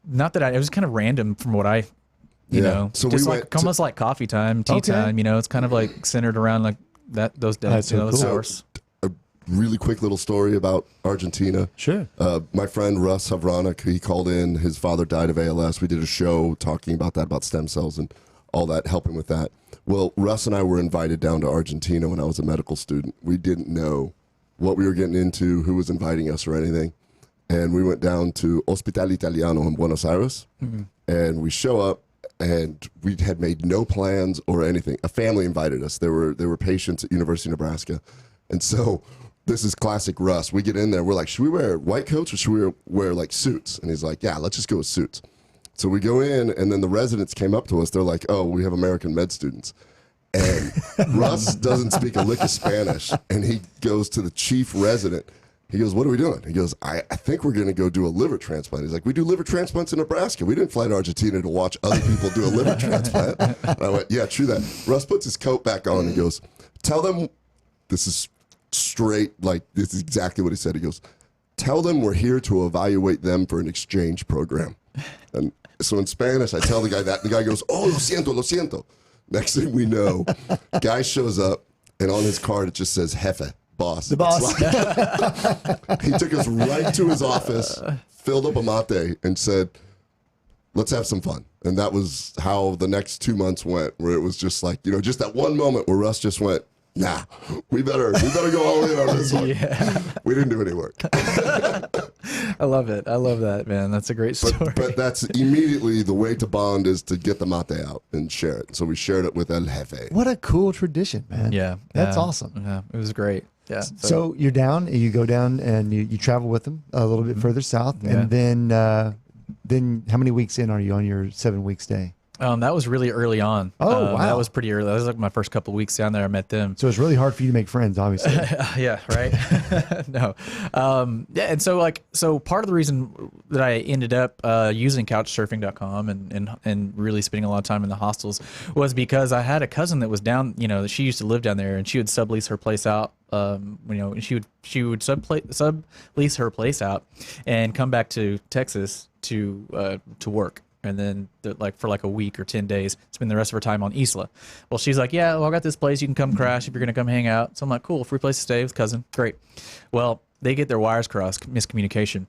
Not that it was kind of random from what I, you know, so just we like went almost like coffee time, tea time. It's kind of like centered around like those days. Those hours. A really quick little story about Argentina. Sure. My friend Russ Havranek, he called in. His father died of ALS. We did a show talking about that, about stem cells and all that, helping with that. Well, Russ and I were invited down to Argentina when I was a medical student. We didn't know what we were getting into, who was inviting us or anything. And we went down to Hospital Italiano in Buenos Aires, and we show up, and we had made no plans or anything. A family invited us. There were patients at University of Nebraska, and so this is classic Russ. We get in there, we're like, should we wear white coats or should we wear like suits? And he's like, yeah, let's just go with suits. So we go in, and then the residents came up to us. They're like, oh, we have American med students. And Russ doesn't speak a lick of Spanish, and he goes to the chief resident. He goes, what are we doing? He goes, I think we're going to go do a liver transplant. He's like, we do liver transplants in Nebraska. We didn't fly to Argentina to watch other people do a liver transplant. And I went, yeah, true that. Russ puts his coat back on and he goes, tell them, this is straight, like this is exactly what he said. He goes, tell them we're here to evaluate them for an exchange program. And so in Spanish, I tell the guy that, and the guy goes, oh, lo siento, lo siento. Next thing we know, guy shows up, and on his card it just says Jefe. Boss. The boss. He took us right to his office, filled up a mate, and said, let's have some fun. And that was how the next 2 months went, where it was just like, just that one moment where Russ just went, nah, we better go all in on this one. Yeah. We didn't do any work. I love it. I love that, man. That's a great story. But that's immediately the way to bond is to get the mate out and share it. So we shared it with El Jefe. What a cool tradition, man. Yeah. That's awesome. Yeah, it was great. Yeah. So you go down and you travel with them a little bit further south. Yeah. And then how many weeks in are you on your 7-week stay? That was really early on. Oh, wow. That was pretty early. That was like my first couple of weeks down there. I met them. So it's really hard for you to make friends, obviously. Yeah, right. No. Yeah, and so part of the reason that I ended up using couchsurfing.com and really spending a lot of time in the hostels was because I had a cousin that was down, that she used to live down there, and she would sublease her place out. And she would sublease her place out and come back to Texas to work. And then for a week or 10 days, spend the rest of her time on Isla. Well, she's like, yeah, well, I got this place. You can come crash if you're going to come hang out. So I'm like, cool, free place to stay with cousin. Great. Well, they get their wires crossed, miscommunication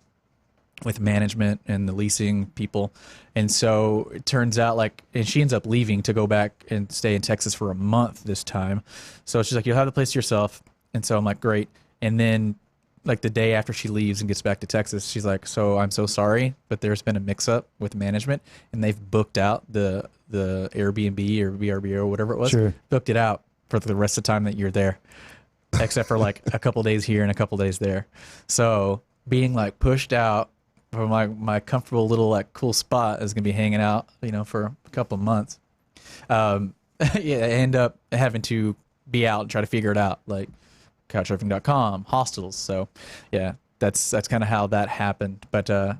with management and the leasing people. And so it turns out and she ends up leaving to go back and stay in Texas for a month this time. So she's like, you'll have the place to yourself. And so I'm like, great. And then the day after she leaves and gets back to Texas, she's like, so I'm so sorry, but there's been a mix-up with management, and they've booked out the Airbnb or VRBO or whatever it was. Sure. Booked it out for the rest of the time that you're there, except for a couple days here and a couple days there. So being pushed out from my comfortable little cool spot is gonna be hanging out, for a couple of months. Yeah, I end up having to be out and try to figure it out, couchsurfing.com, hostels. So yeah, that's kind of how that happened. But I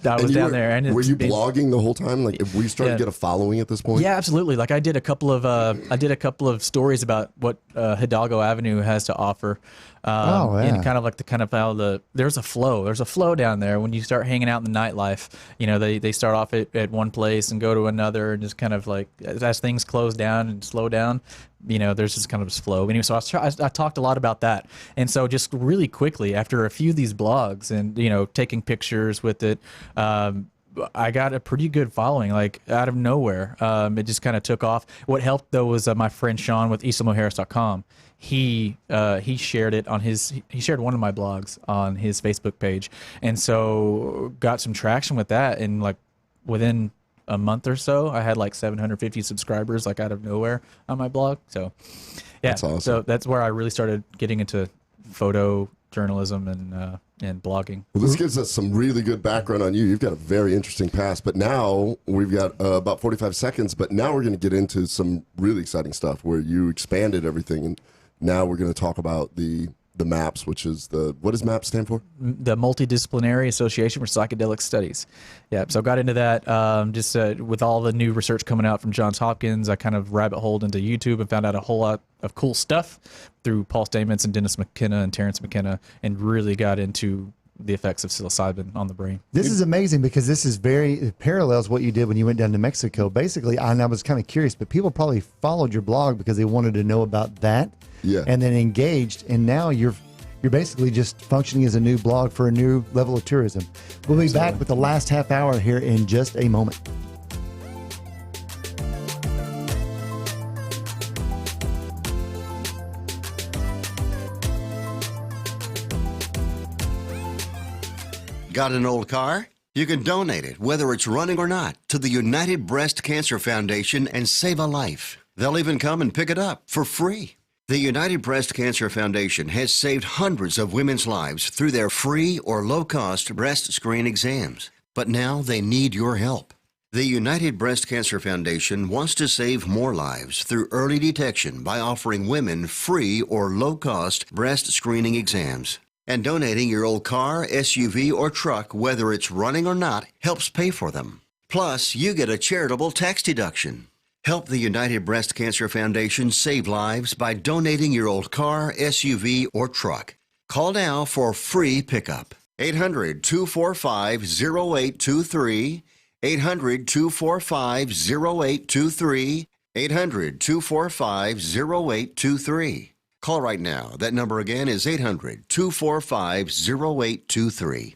was down there. And were you blogging the whole time? Were you starting to get a following at this point? Yeah, absolutely. I did a couple of stories about what Hidalgo Avenue has to offer. And kind of how there's a flow down there when you start hanging out in the nightlife. They start off at one place and go to another, and just kind of as things close down and slow down, there's just kind of this flow. Anyway, so I talked a lot about that. And so just really quickly, after a few of these blogs and, taking pictures with it, I got a pretty good following, out of nowhere. It just kind of took off. What helped though was my friend Sean with islamujeres.com. He shared it on he shared one of my blogs on his Facebook page, and so got some traction with that. And within a month or so, I had like 750 subscribers, like out of nowhere on my blog. So, yeah, That's awesome. So that's where I really started getting into photo journalism and blogging. Well, this gives us some really good background on you. You've got a very interesting past, but now we've got about 45 seconds, but now we're going to get into some really exciting stuff where you expanded everything, and now we're going to talk about the MAPS, which is what does MAPS stand for? The Multidisciplinary Association for Psychedelic Studies. Yeah, so I got into that just with all the new research coming out from Johns Hopkins. I kind of rabbit holed into YouTube and found out a whole lot of cool stuff through Paul Stamets and Dennis McKenna and Terrence McKenna, and really got into the effects of psilocybin on the brain. This is amazing because this is it parallels what you did when you went down to Mexico. Basically, and I was kind of curious, but people probably followed your blog because they wanted to know about that. Yeah. And then engaged, and now you're basically just functioning as a new blog for a new level of tourism. We'll be back with the last half hour here in just a moment. Got an old car? You can donate it, whether it's running or not, to the United Breast Cancer Foundation and save a life. They'll even come and pick it up for free. The United Breast Cancer Foundation has saved hundreds of women's lives through their free or low-cost breast screen exams. But now they need your help. The United Breast Cancer Foundation wants to save more lives through early detection by offering women free or low-cost breast screening exams. And donating your old car, SUV, or truck, whether it's running or not, helps pay for them. Plus, you get a charitable tax deduction. Help the United Breast Cancer Foundation save lives by donating your old car, SUV, or truck. Call now for free pickup. 800-245-0823. 800-245-0823. 800-245-0823. Call right now. That number again is 800-245-0823.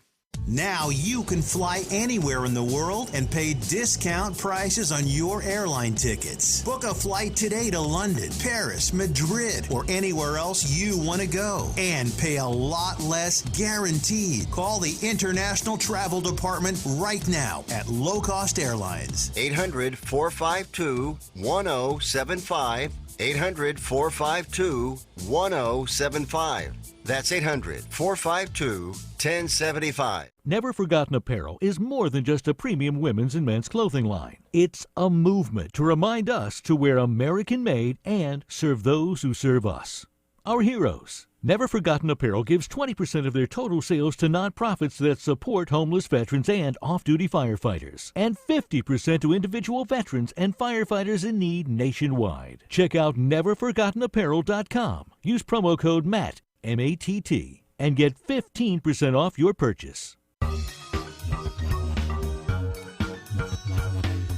Now you can fly anywhere in the world and pay discount prices on your airline tickets. Book a flight today to London, Paris, Madrid, or anywhere else you want to go and pay a lot less guaranteed. Call the International Travel Department right now at Low Cost Airlines. 800-452-1075. 800-452-1075. That's 800-452-1075. Never Forgotten Apparel is more than just a premium women's and men's clothing line. It's a movement to remind us to wear American-made and serve those who serve us. Our heroes. Never Forgotten Apparel gives 20% of their total sales to nonprofits that support homeless veterans and off-duty firefighters, and 50% to individual veterans and firefighters in need nationwide. Check out neverforgottenapparel.com. Use promo code MATT, M-A-T-T, and get 15% off your purchase.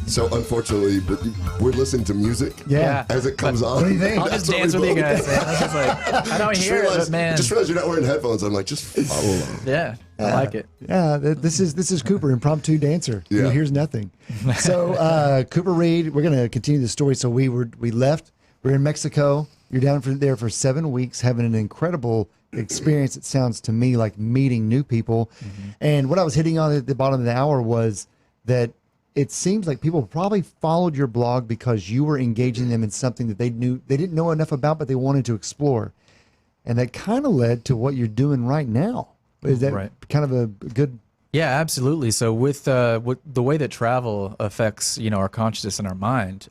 So unfortunately, but we're listening to music as it comes on. What do you think? I'll just dance with you guys. Man. I was like, I don't hear it, but man. Just realized you're not wearing headphones. I'm like, just follow along. Yeah, I like it. Yeah, this is Cooper, impromptu dancer. Yeah. He hears nothing. So Cooper Reed, we're going to continue the story. So we left. We're in Mexico. You're down there for 7 weeks, having an incredible experience. It sounds to me like meeting new people. Mm-hmm. And what I was hitting on at the bottom of the hour was that it seems like people probably followed your blog because you were engaging them in something that they didn't know enough about, but they wanted to explore. And that kind of led to what you're doing right now. Is that kind of a good? Yeah, absolutely. So with the way that travel affects, our consciousness and our mind,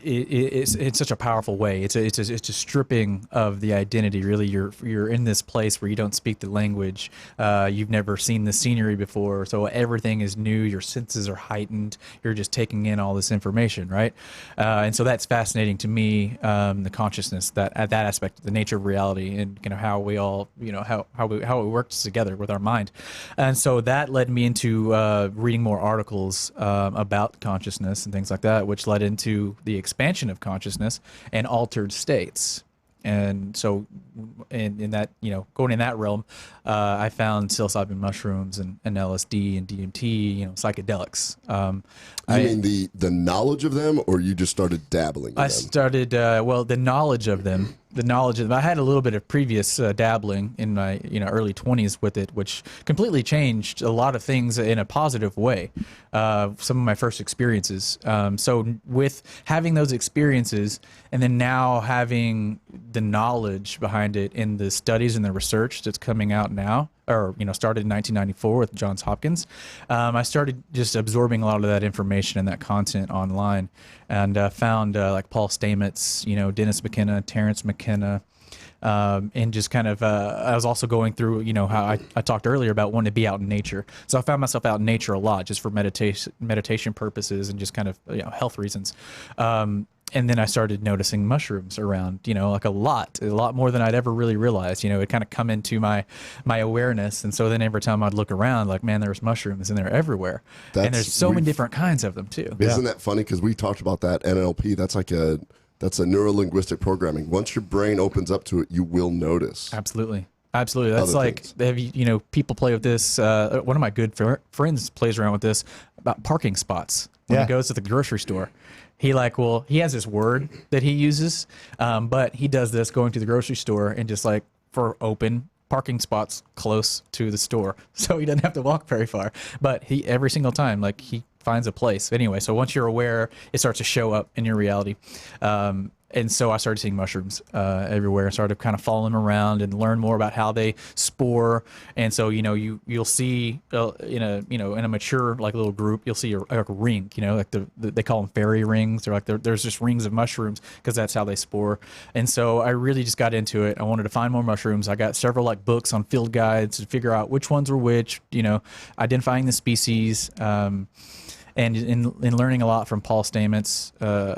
it's such a powerful way. It's a stripping of the identity. Really, you're in this place where you don't speak the language. You've never seen the scenery before, so everything is new. Your senses are heightened. You're just taking in all this information, right? And so that's fascinating to me. The consciousness, that aspect, the nature of reality, and how we all, how it works together with our mind. And so that led me into reading more articles about consciousness and things like that, which led into the expansion of consciousness and altered states. And so in that, going in that realm, I found psilocybin mushrooms and LSD and DMT, psychedelics. You mean the knowledge of them, or you just started dabbling in them? I started, the knowledge of them. the knowledge of. I had a little bit of previous dabbling in my early 20s with it, which completely changed a lot of things in a positive way. Some of my first experiences. So with having those experiences, and then now having the knowledge behind it in the studies and the research that's coming out now, or started in 1994 with Johns Hopkins, I started just absorbing a lot of that information and that content online, and found like Paul Stamets, Dennis McKenna, Terrence McKenna, and just kind of I was also going through how I talked earlier about wanting to be out in nature, so I found myself out in nature a lot just for meditation purposes and just kind of health reasons. And then I started noticing mushrooms around, like a lot more than I'd ever really realized. It kind of come into my awareness. And so then every time I'd look around, like, man, there's mushrooms and they're everywhere. And there's so many different kinds of them too. Isn't that funny? Because we talked about that NLP. That's a neuro-linguistic programming. Once your brain opens up to it, you will notice. Absolutely. That's like, people play with this. One of my good friends plays around with this about parking spots when he goes to the grocery store. He has this word that he uses, but he does this going to the grocery store and just like for open parking spots close to the store, so he doesn't have to walk very far. But every single time, like, he finds a place anyway. So once you're aware, it starts to show up in your reality. And so I started seeing mushrooms everywhere. I started kind of following them around and learn more about how they spore. And so you'll see in a mature like little group, you'll see a ring. Like they call them fairy rings. They're like there's just rings of mushrooms because that's how they spore. And so I really just got into it. I wanted to find more mushrooms. I got several like books on field guides to figure out which ones were which. Identifying the species. And in learning a lot from Paul Stamets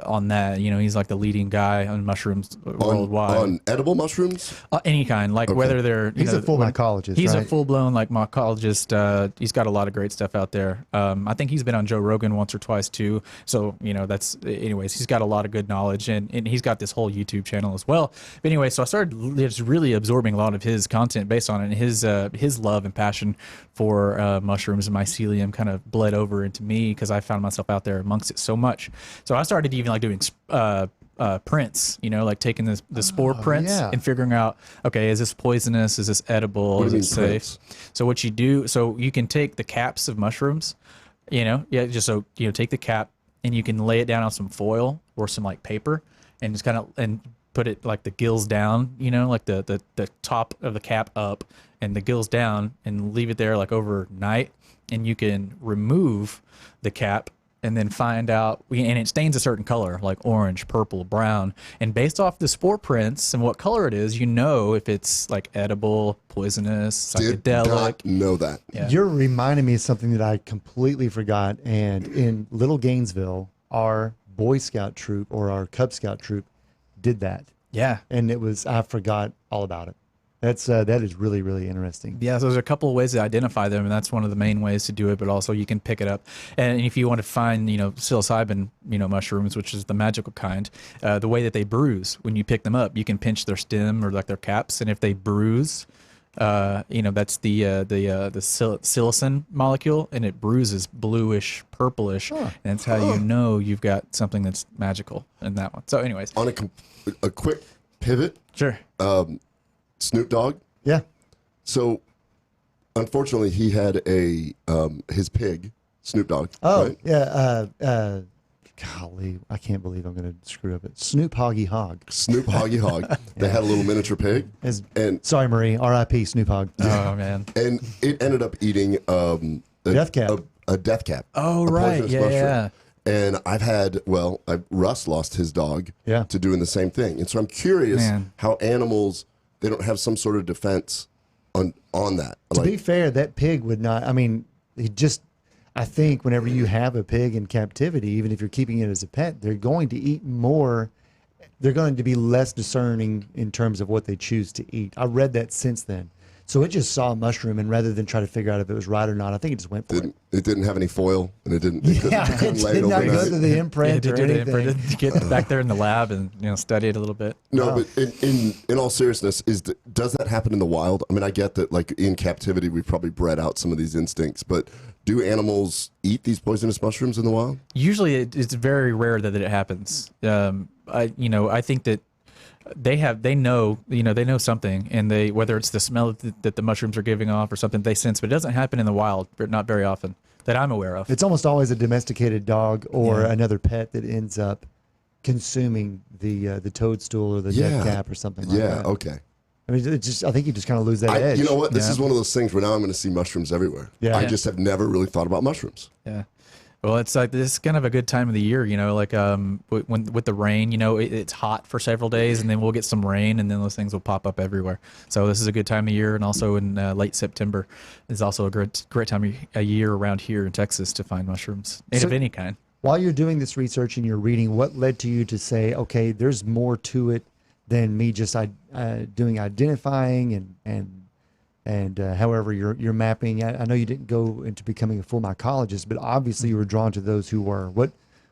on that, he's like the leading guy on mushrooms worldwide. On edible mushrooms? Any kind, like whether they're... He's a full mycologist, He's right? a full-blown like mycologist. He's got a lot of great stuff out there. I think he's been on Joe Rogan once or twice too. So, anyways, he's got a lot of good knowledge, and he's got this whole YouTube channel as well. But anyway, so I started just really absorbing a lot of his content based on it, and his love and passion for mushrooms and mycelium kind of bled over into me because I found myself out there amongst it so much. So I started even like doing prints, like taking the spore prints and figuring out, okay, is this poisonous? Is this edible? Is it safe? Prints? So what you do, so you can take the caps of mushrooms, take the cap and you can lay it down on some foil or some like paper and just kind of, and put it like the gills down, like the top of the cap up and the gills down, and leave it there like overnight. And you can remove the cap and then find out, and it stains a certain color, like orange, purple, brown. And based off the spore prints and what color it is, if it's like edible, poisonous, psychedelic. Did not know that. Yeah. You're reminding me of something that I completely forgot. And in Little Gainesville, our Boy Scout troop or our Cub Scout troop did that. Yeah. And I forgot all about it. That is really, really interesting. Yeah, so there's a couple of ways to identify them, and that's one of the main ways to do it, but also you can pick it up. And if you want to find, psilocybin, mushrooms, which is the magical kind, the way that they bruise, when you pick them up, you can pinch their stem or like their caps, and if they bruise, that's the psilocin molecule, and it bruises bluish, purplish, and that's how you know you've got something that's magical in that one. So anyways. On a quick pivot. Sure. Snoop Dogg. Yeah. So, unfortunately, he had his pig, Snoop Dogg. Oh, right? yeah. Golly, I can't believe I'm going to screw up it. Snoop Hoggy Hog. Snoop Hoggy Hog. They had a little miniature pig. Sorry, Marie. R.I.P. Snoop Hogg. Oh, man. And it ended up eating death cap. A death cap. Oh, right. Yeah. And Russ lost his dog to doing the same thing. And so I'm curious how animals, they don't have some sort of defense on that. To be fair, that pig would not, I think whenever you have a pig in captivity, even if you're keeping it as a pet, they're going to eat more. They're going to be less discerning in terms of what they choose to eat. I read that since then. So it just saw a mushroom, and rather than try to figure out if it was right or not, I think it just went for it. It didn't have any foil, and it didn't. It did not go to the imprint or anything. Get back there in the lab and study it a little bit. No, but in all seriousness, does that happen in the wild? I mean, I get that, like in captivity, we've probably bred out some of these instincts, but do animals eat these poisonous mushrooms in the wild? Usually, it's very rare that it happens. I think that they know something, and whether it's the smell that the mushrooms are giving off or something, they sense, but it doesn't happen in the wild, not very often that I'm aware of. It's almost always a domesticated dog or another pet that ends up consuming the toadstool or the dead cap or something like that. Yeah, okay. I mean, I think you just kind of lose that edge. You know what? This is one of those things where now I'm going to see mushrooms everywhere. Yeah. I just have never really thought about mushrooms. Yeah. Well, it's like this is kind of a good time of the year, like when with the rain, it's hot for several days, and then we'll get some rain, and then those things will pop up everywhere. So this is a good time of year, and also in late September is also a great time of year around here in Texas to find mushrooms of any kind. While you're doing this research and you're reading, what led to you to say, okay, there's more to it than me just doing identifying and however you're mapping. I know you didn't go into becoming a full mycologist, but obviously you were drawn to those who were.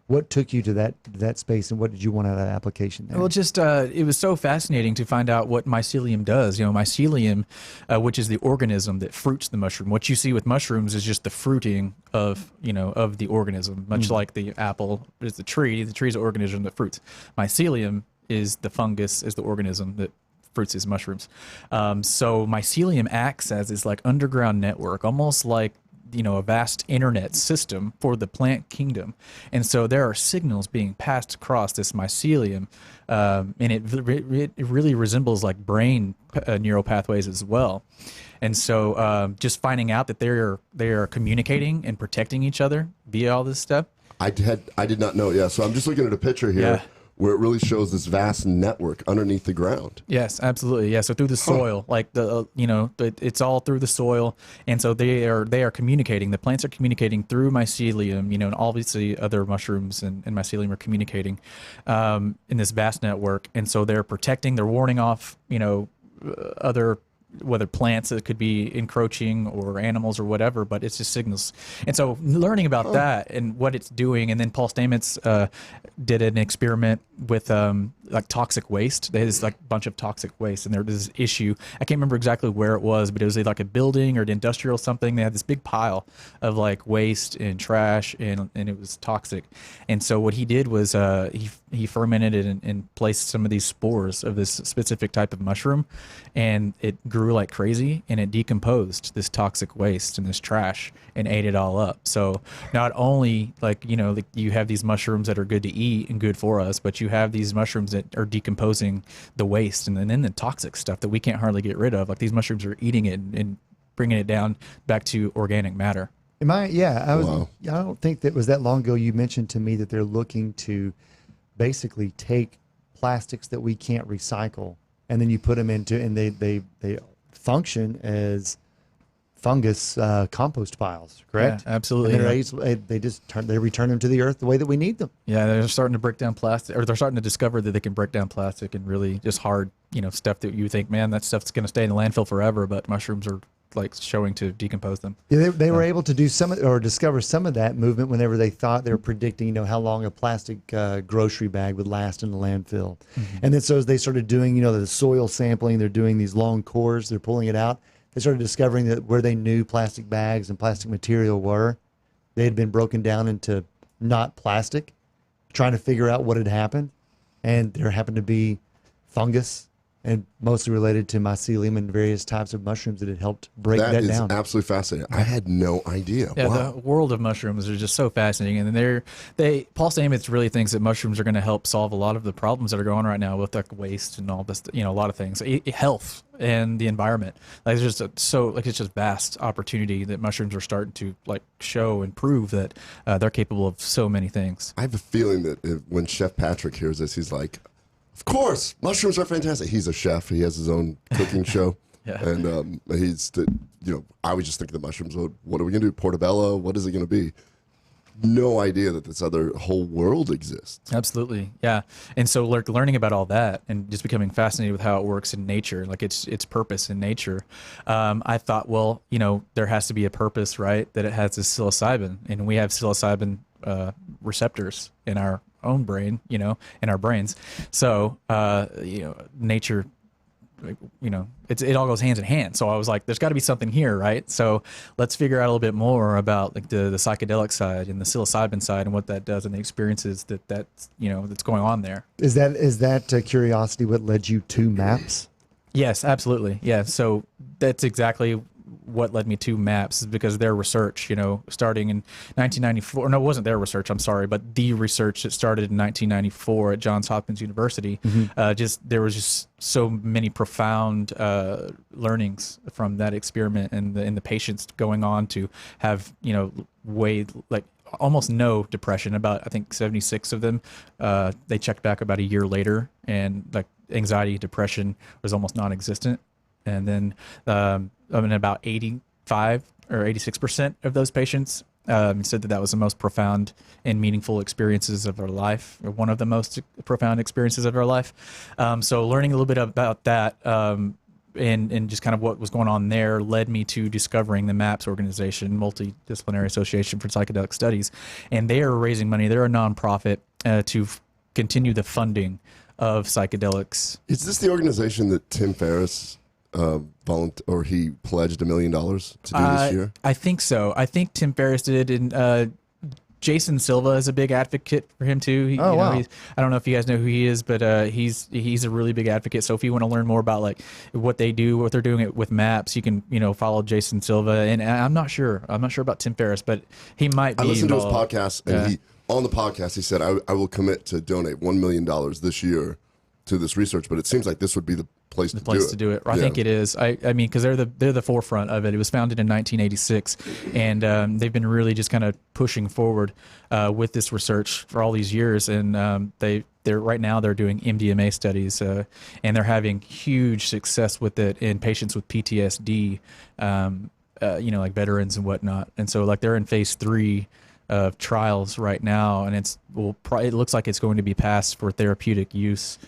What took you to that space, and what did you want out of that application there? Well, just it was so fascinating to find out what mycelium does. Mycelium, which is the organism that fruits the mushroom. What you see with mushrooms is just the fruiting of the organism, much like the apple is the tree. The tree is the organism that fruits. Mycelium is the fungus, is the organism that fruits these mushrooms. So mycelium acts as this like underground network, almost like a vast internet system for the plant kingdom. And so there are signals being passed across this mycelium, and it really resembles like brain neural pathways as well. And so just finding out that they are communicating and protecting each other via all this stuff. I did not know. Yeah. So I'm just looking at a picture here. Yeah. Where it really shows this vast network underneath the ground. Yes, absolutely. Yeah, so through the soil, like it's all through the soil, and so they are communicating. The plants are communicating through mycelium, and obviously other mushrooms and mycelium are communicating in this vast network, and so they're protecting. They're warning off, other. Whether plants that could be encroaching or animals or whatever, but it's just signals. And so learning about that and what it's doing, and then Paul Stamets did an experiment with like toxic waste. They had this like bunch of toxic waste, and there was this issue. I can't remember exactly where it was, but it was like a building or an industrial something. They had this big pile of like waste and trash, and it was toxic. And so what he did was he fermented it and placed some of these spores of this specific type of mushroom, and it grew like crazy, and it decomposed this toxic waste and this trash and ate it all up. So not only like you have these mushrooms that are good to eat and good for us, but you have these mushrooms that are decomposing the waste and then the toxic stuff that we can't hardly get rid of. Like these mushrooms are eating it and bringing it down back to organic matter. I don't think that was that long ago you mentioned to me that they're looking to basically take plastics that we can't recycle, and then you put them into, and they function as fungus compost piles, correct? Yeah, absolutely. And they return them to the earth the way that we need them. Yeah, they're starting to break down plastic, or they're starting to discover that they can break down plastic and really just hard, stuff that you think, man, that stuff's going to stay in the landfill forever, but mushrooms are like showing to decompose them. Yeah, they were able to do discover some of that movement whenever they thought they were predicting, how long a plastic grocery bag would last in the landfill. Mm-hmm. And then so as they started doing, the soil sampling, they're doing these long cores, they're pulling it out. They started discovering that where they knew plastic bags and plastic material were, they had been broken down into not plastic, trying to figure out what had happened. And there happened to be fungus, and mostly related to mycelium and various types of mushrooms that had helped break that down. That is absolutely fascinating. I had no idea. Yeah, wow. The world of mushrooms are just so fascinating, and Paul Stamets really thinks that mushrooms are going to help solve a lot of the problems that are going on right now with like waste and all this, a lot of things, health and the environment. Like it's just vast opportunity that mushrooms are starting to like show and prove that they're capable of so many things. I have a feeling that when Chef Patrick hears this, he's like, of course, mushrooms are fantastic. He's a chef. He has his own cooking show. Yeah. And I was just thinking the mushrooms, what are we going to do? Portobello? What is it going to be? No idea that this other whole world exists. Absolutely. Yeah. And so learning about all that and just becoming fascinated with how it works in nature, like its purpose in nature. I thought, well, there has to be a purpose, right? That it has this psilocybin, and we have psilocybin receptors in our own brain, in our brains. So, nature it all goes hand in hand. So I was like, there's got to be something here, right? So let's figure out a little bit more about like the psychedelic side and the psilocybin side and what that does and the experiences that's going on there. Is that curiosity what led you to MAPS? Yes, absolutely. Yeah. So that's exactly what led me to MAPS, is because their research, starting in 1994. No, it wasn't their research. I'm sorry, but the research that started in 1994 at Johns Hopkins University. There was just so many profound learnings from that experiment, and the patients going on to have way like almost no depression. About I think 76 of them. They checked back about a year later, and like anxiety, depression was almost non-existent. And then about 85 or 86% of those patients said that was the most profound and meaningful experiences of their life, or one of the most profound experiences of their life. So learning a little bit about that and just kind of what was going on there led me to discovering the MAPS organization, Multidisciplinary Association for Psychedelic Studies. And they are raising money. They're a nonprofit to continue the funding of psychedelics. Is this the organization that Tim Ferriss he pledged $1 million to do this year? I think so. I think Tim Ferriss did, and Jason Silva is a big advocate for him too. Wow. I don't know if you guys know who he is, but he's a really big advocate. So if you want to learn more about like what they do, what they're doing with MAPS, you can follow Jason Silva. And I'm not sure about Tim Ferriss, but he might be. I listened to his podcast, and on the podcast he said, "I will commit to donate $1 million this year to this research." But it seems like this would be the place to do it. I think it is. I mean, because they're the forefront of it. It was founded in 1986, and they've been really just kind of pushing forward with this research for all these years. And they're right now they're doing MDMA studies, and they're having huge success with it in patients with PTSD, like veterans and whatnot. And so like they're in phase 3 of trials right now, and it looks like it's going to be passed for therapeutic use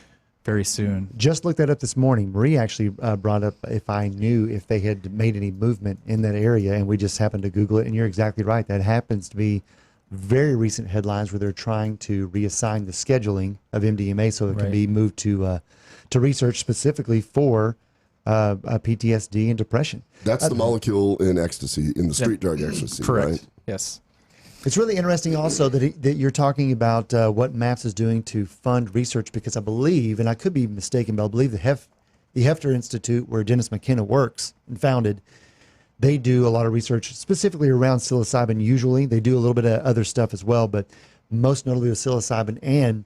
very soon. Just looked that up this morning. Marie actually brought up if I knew if they had made any movement in that area, and we just happened to Google it, and you're exactly right. That happens to be very recent headlines where they're trying to reassign the scheduling of MDMA so it can be moved to research specifically for PTSD and depression. That's the molecule in ecstasy, in the street drug ecstasy, correct. Right? Yes. It's really interesting also that you're talking about what MAPS is doing to fund research, because I believe, and I could be mistaken, but I believe the Hefter Institute, where Dennis McKenna works and founded, they do a lot of research specifically around psilocybin. Usually they do a little bit of other stuff as well, but most notably with psilocybin. And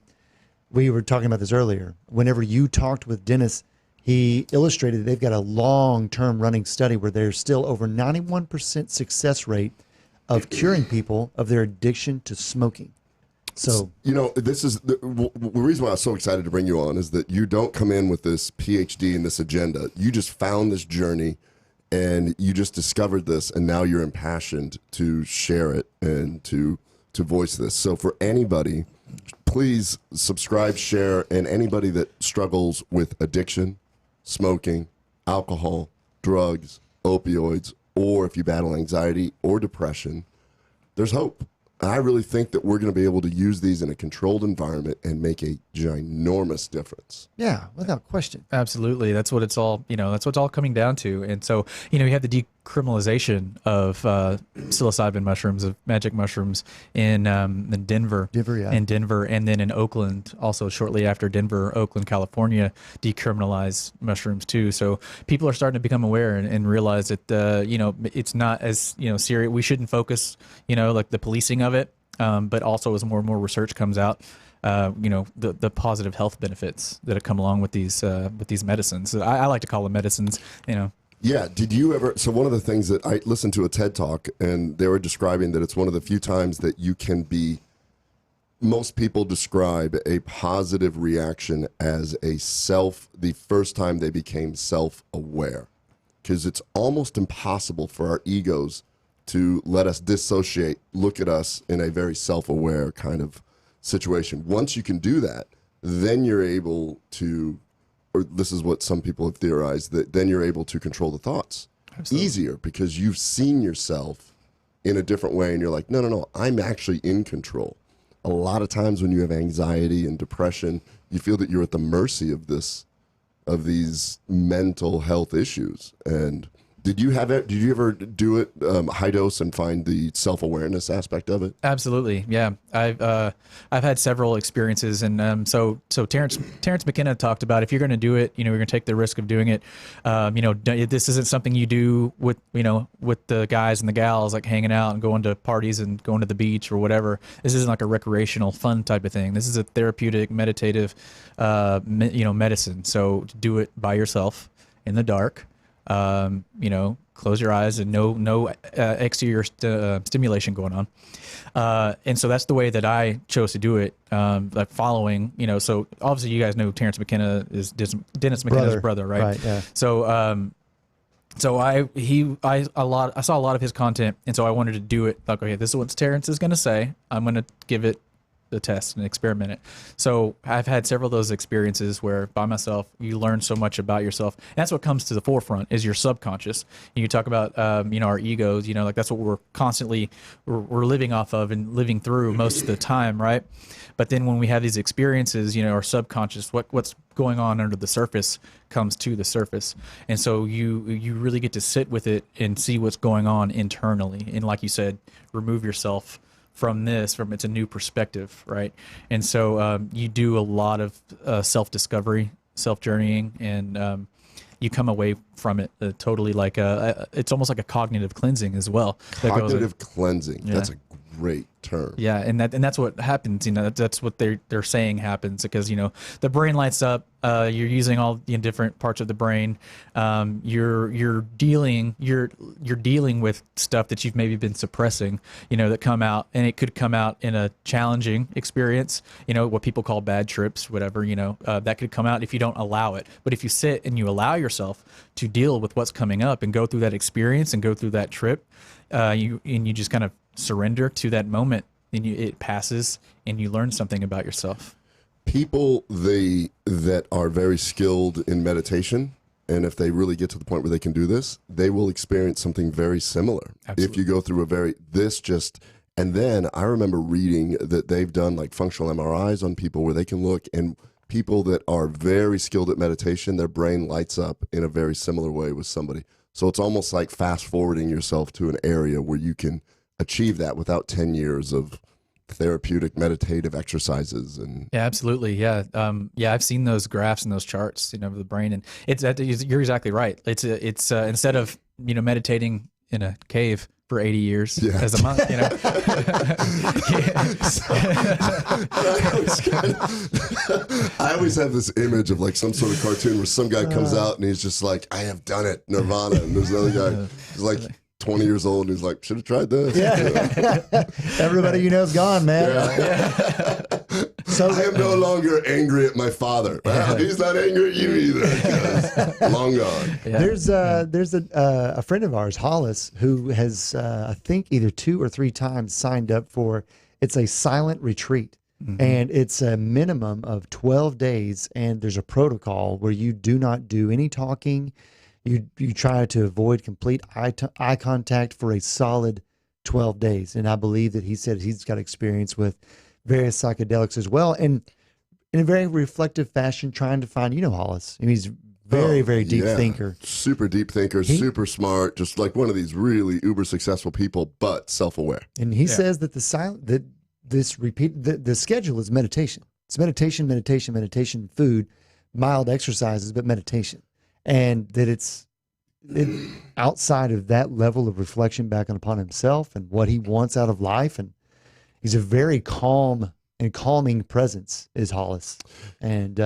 we were talking about this earlier. Whenever you talked with Dennis, he illustrated that they've got a long-term running study where there's still over 91% success rate of curing people of their addiction to smoking. So, this is the reason why I was so excited to bring you on, is that you don't come in with this PhD and this agenda. You just found this journey and you just discovered this, and now you're impassioned to share it and to voice this. So for anybody, please subscribe, share, and anybody that struggles with addiction, smoking, alcohol, drugs, opioids, or if you battle anxiety or depression, there's hope. I really think that we're going to be able to use these in a controlled environment and make a ginormous difference. Yeah, without question. Absolutely. That's what it's all, that's what it's all coming down to. And so, you have the decriminalization of psilocybin mushrooms, of magic mushrooms in Denver. In Denver, and then in Oakland, also shortly after Denver, Oakland, California, decriminalized mushrooms too. So people are starting to become aware and realize that, it's not as, serious. We shouldn't focus, like the policing of it, but also as more and more research comes out, the positive health benefits that have come along with these medicines. I like to call them medicines, Yeah. Did you ever? So one of the things that I listened to a TED Talk, and they were describing that it's one of the few times that you can be. Most people describe a positive reaction as the first time they became self-aware, because it's almost impossible for our egos to let us dissociate, look at us in a very self-aware kind of situation. Once you can do that, then you're able to, or this is what some people have theorized, that then you're able to control the thoughts easier, because you've seen yourself in a different way and you're like, no, I'm actually in control. A lot of times when you have anxiety and depression, you feel that you're at the mercy of this of these mental health issues. And did you ever do it high dose and find the self-awareness aspect of it? Absolutely, yeah. I've had several experiences, and so Terrence McKenna talked about if you're going to do it, you're going to take the risk of doing it. This isn't something you do with the guys and the gals, like hanging out and going to parties and going to the beach or whatever. This isn't like a recreational, fun type of thing. This is a therapeutic, meditative, medicine. So do it by yourself in the dark. Close your eyes and no exterior stimulation going on. And so that's the way that I chose to do it. Like following, so obviously you guys know Terrence McKenna is Dennis McKenna's brother, right? Right. Yeah. So, I saw a lot of his content, and so I wanted to do it. Like, okay, this is what Terrence is going to say. I'm going to give it the test and experiment it. So I've had several of those experiences where by myself, you learn so much about yourself. And that's what comes to the forefront is your subconscious. And you talk about, our egos, like that's what we're constantly, we're living off of and living through most of the time. Right. But then when we have these experiences, our subconscious, what's going on under the surface comes to the surface. And so you really get to sit with it and see what's going on internally. And like you said, remove yourself from it's a new perspective, right? And so you do a lot of self-discovery, self-journeying, and you come away from it totally like it's almost like a cognitive cleansing as well. Cognitive cleansing. Yeah. That's a great term. Yeah, and that's what happens. That's what they're saying happens because the brain lights up. You're using all the different parts of the brain. You're dealing with stuff that you've maybe been suppressing. That come out, and it could come out in a challenging experience. What people call bad trips, whatever. That could come out if you don't allow it. But if you sit and you allow yourself to deal with what's coming up and go through that experience and go through that trip, you just kind of surrender to that moment, and it passes, and you learn something about yourself. People that are very skilled in meditation, and if they really get to the point where they can do this, they will experience something very similar. Absolutely. If you go through and then I remember reading that they've done like functional MRIs on people where they can look, and people that are very skilled at meditation, their brain lights up in a very similar way with somebody. So it's almost like fast forwarding yourself to an area where you can achieve that without 10 years of therapeutic meditative exercises. And yeah, absolutely. Yeah. I've seen those graphs and those charts, of the brain, and you're exactly right. It's instead of, meditating in a cave for 80 years as a monk, I always have this image of like some sort of cartoon where some guy comes out and he's just like, I have done it, Nirvana. And there's another guy who's like 20 years old and he's like, should have tried this. Yeah. Everybody you know is gone, man. Yeah. So I am no longer angry at my father. Well, he's not angry at you either. Long gone. Yeah. There's a friend of ours, Hollis, who has I think either 2 or 3 times signed up for. It's a silent retreat, and it's a minimum of 12 days. And there's a protocol where you do not do any talking. You try to avoid complete eye contact for a solid 12 days. And I believe that he said he's got experience with various psychedelics as well, and in a very reflective fashion, trying to find, Hollis. I mean, he's very deep thinker. Super deep thinker, super smart, just like one of these really uber successful people, but self-aware. And he says that the schedule is meditation. It's meditation, food, mild exercises, but meditation. And that it's outside of that level of reflection back upon himself and what he wants out of life. And he's a very calm and calming presence, is Hollis. And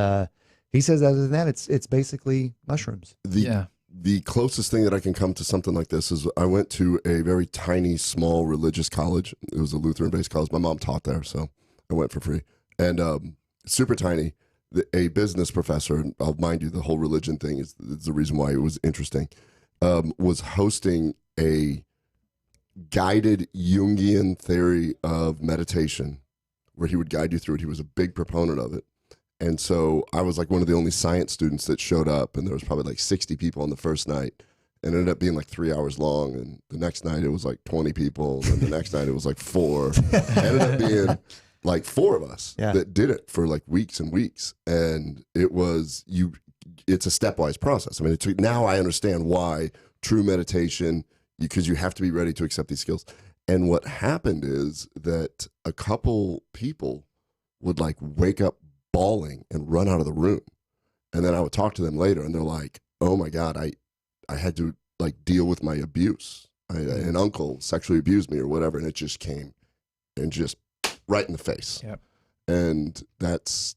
he says other than that, it's basically mushrooms. The closest thing that I can come to something like this is I went to a very tiny, small religious college. It was a Lutheran-based college. My mom taught there, so I went for free. And super tiny. A business professor, and I'll mind you, the whole religion thing is the reason why it was interesting, was hosting a guided Jungian theory of meditation where he would guide you through it. He was a big proponent of it. And so I was like one of the only science students that showed up, and there was probably like 60 people on the first night, and it ended up being like 3 hours long. And the next night it was like 20 people, and the next night it was like 4. It ended up being like 4 of us that did it for like weeks and weeks. And it was, you it's a stepwise process. I mean, now I understand why true meditation, because you have to be ready to accept these skills. And what happened is that a couple people would like wake up bawling and run out of the room. And then I would talk to them later and they're like, oh my God, I had to like deal with my abuse. An uncle sexually abused me or whatever. And it just came and just right in the face. Yep. And that's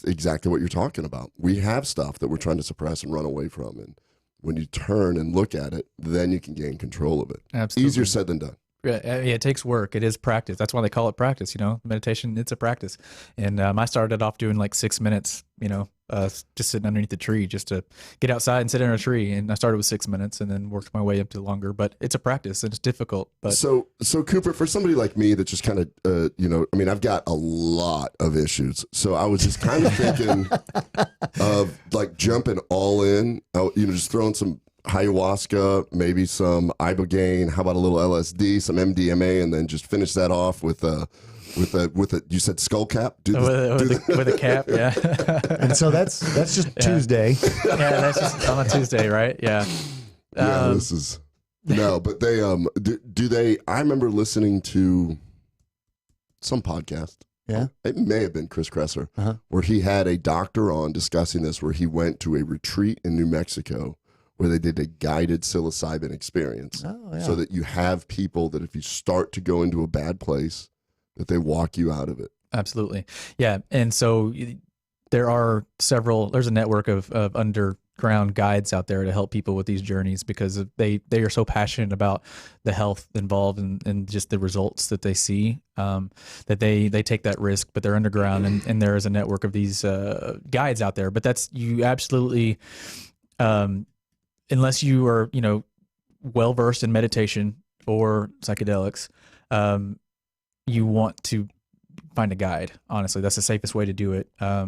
exactly what you're talking about. We have stuff that we're trying to suppress and run away from. And when you turn and look at it, then you can gain control of it. Absolutely. Easier said than done. Yeah, it takes work. It is practice. That's why they call it practice. Meditation, it's a practice. And I started off doing like 6 minutes, just sitting underneath the tree just to get outside and sit under a tree. And I started with 6 minutes and then worked my way up to longer. But it's a practice and it's difficult. But So Cooper, for somebody like me that just kind of, I've got a lot of issues. So I was just kind of thinking of like jumping all in, just throwing some ayahuasca, maybe some ibogaine, how about a little LSD, some MDMA, and then just finish that off with a you said skull cap? With a cap, yeah. And so that's just Tuesday. Yeah, that's just on a Tuesday, right? Yeah. Yeah, this is no, but they do they? I remember listening to some podcast. Yeah, it may have been Chris Kresser, where he had a doctor on discussing this, where he went to a retreat in New Mexico where they did a guided psilocybin experience, so that you have people that if you start to go into a bad place, that they walk you out of it. Absolutely. Yeah. And so there's a network of underground guides out there to help people with these journeys because they are so passionate about the health involved and just the results that they see, that they take that risk, but they're underground and there is a network of these guides out there. But you absolutely, unless you are, well-versed in meditation or psychedelics, you want to find a guide. Honestly, that's the safest way to do it. I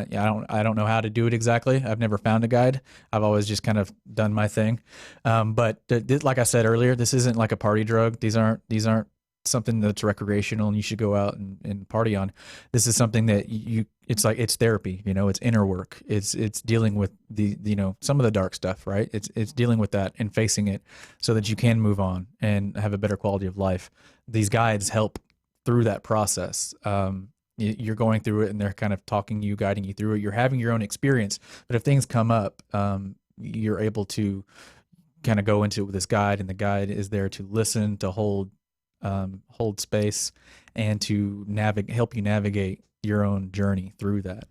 don't know how to do it exactly. I've never found a guide. I've always just kind of done my thing. But like I said earlier, this isn't like a party drug. These aren't something that's recreational and you should go out and party on. This is something that it's therapy, it's inner work. It's dealing with the some of the dark stuff, right? It's dealing with that and facing it so that you can move on and have a better quality of life. These guides help through that process. You're going through it and they're kind of guiding you through it. You're having your own experience, but if things come up, you're able to kind of go into it with this guide, and the guide is there to listen, to hold space, and to help you navigate your own journey through that.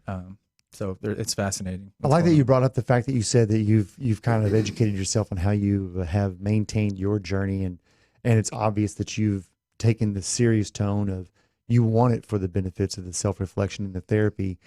So it's fascinating. I like that you brought up the fact that you said that you've kind of educated yourself on how you have maintained your journey, and it's obvious that you've taken the serious tone of you want it for the benefits of the self-reflection and the therapy.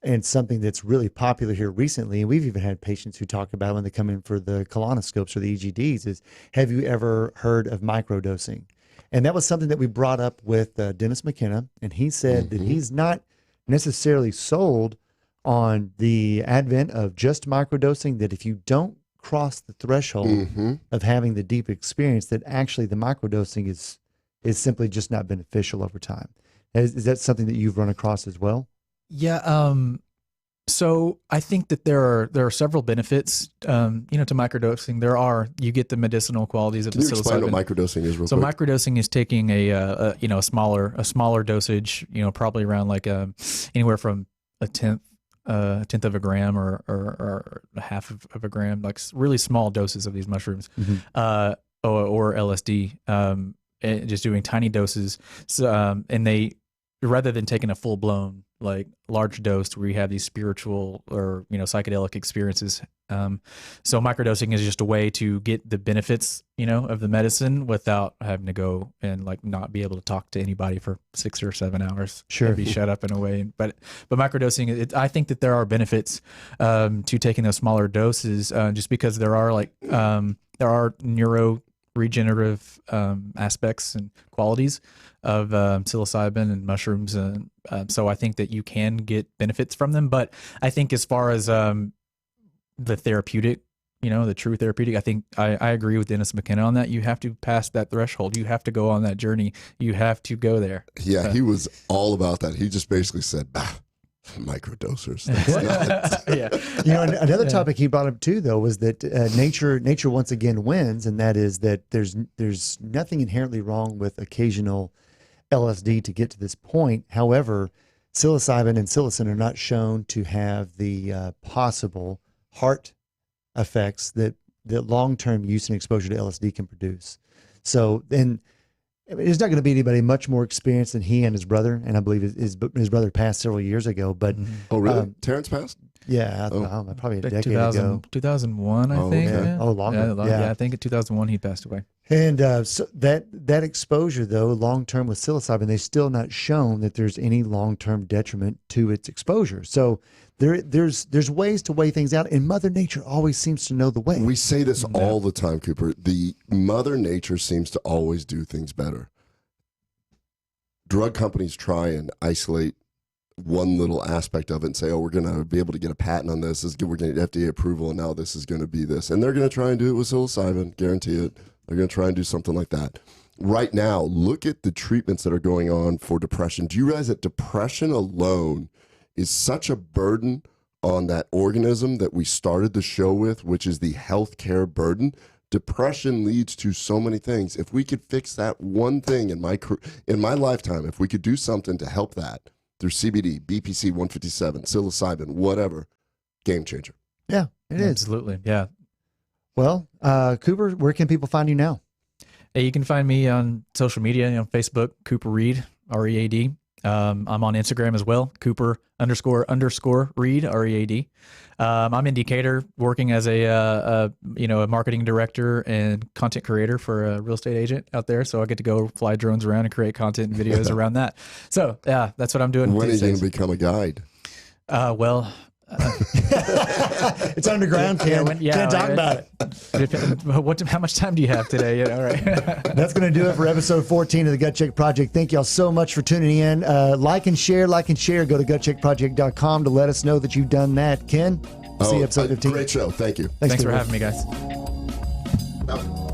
And something that's really popular here recently, and we've even had patients who talk about when they come in for the colonoscopes or the EGDs, is have you ever heard of microdosing? And that was something that we brought up with Dennis McKenna, and he said that he's not necessarily sold on the advent of just microdosing, that if you don't cross the threshold of having the deep experience, that actually the microdosing is simply just not beneficial over time. Is that something that you've run across as well? Yeah. So I think that there are several benefits, to microdosing. You get the medicinal qualities of the psilocybin. Can you explain what microdosing is real quick? So microdosing is taking a smaller dosage, probably around like anywhere from a tenth of a gram or a half of a gram, like really small doses of these mushrooms, or LSD, and just doing tiny doses. So, and they, rather than taking a full blown, like large dose where you have these spiritual or, psychedelic experiences. So microdosing is just a way to get the benefits, of the medicine without having to go and like not be able to talk to anybody for 6 or 7 hours. Sure. Be shut up in a way. But microdosing, I think that there are benefits, to taking those smaller doses, just because there are neuro regenerative aspects and qualities of psilocybin and mushrooms, and so I think that you can get benefits from them. But I think as far as the therapeutic, the true therapeutic, I think I agree with Dennis McKenna on that. You have to pass that threshold. You have to go on that journey. You have to go there. Yeah, he was all about that. He just basically said, Microdosers. That's not. Yeah. You know, another topic he brought up too, though, was that nature once again wins, and that is that there's nothing inherently wrong with occasional LSD to get to this point. However, psilocybin and psilocin are not shown to have the possible heart effects that long-term use and exposure to LSD can produce. So then, I mean, there's not going to be anybody much more experienced than he and his brother, and I believe his brother passed several years ago. But Oh, really? Terrence passed? yeah, probably a decade ago. 2001, I Oh, think. okay. Yeah. Oh, longer. Yeah, I think in 2001 he passed away. And so that exposure, though, long-term with psilocybin, they've still not shown that there's any long-term detriment to its exposure. So there's ways to weigh things out, and Mother Nature always seems to know the way. We say this all the time, Cooper. The Mother Nature seems to always do things better. Drug companies try and isolate one little aspect of it and say, oh, we're going to be able to get a patent on this. We're going to get FDA approval, and now this is going to be this. And they're going to try and do it with psilocybin, guarantee it. They're going to try and do something like that. Right now, look at the treatments that are going on for depression. Do you realize that depression alone is such a burden on that organism that we started the show with, which is the healthcare burden? Depression leads to so many things. If we could fix that one thing in my lifetime, if we could do something to help that through CBD, BPC 157, psilocybin, whatever, game changer. Yeah, it is. Absolutely. Yeah. Well, Cooper, where can people find you now? Hey, you can find me on social media, Facebook, Cooper Reed, R-E-A-D. I'm on Instagram as well, Cooper __ Reed, R-E-A-D. I'm in Decatur working as a marketing director and content creator for a real estate agent out there. So I get to go fly drones around and create content and videos around that. So yeah, that's what I'm doing. When are you going to become a guide? It's underground, Ken. Can't talk about it. How much time do you have today? Yeah, all right. That's going to do it for episode 14 of the Gut Check Project. Thank y'all so much for tuning in. Like and share. Go to gutcheckproject.com to let us know that you've done that. Ken, see you episode 15. Great show. Thank you. Thanks for having me, guys. Bye.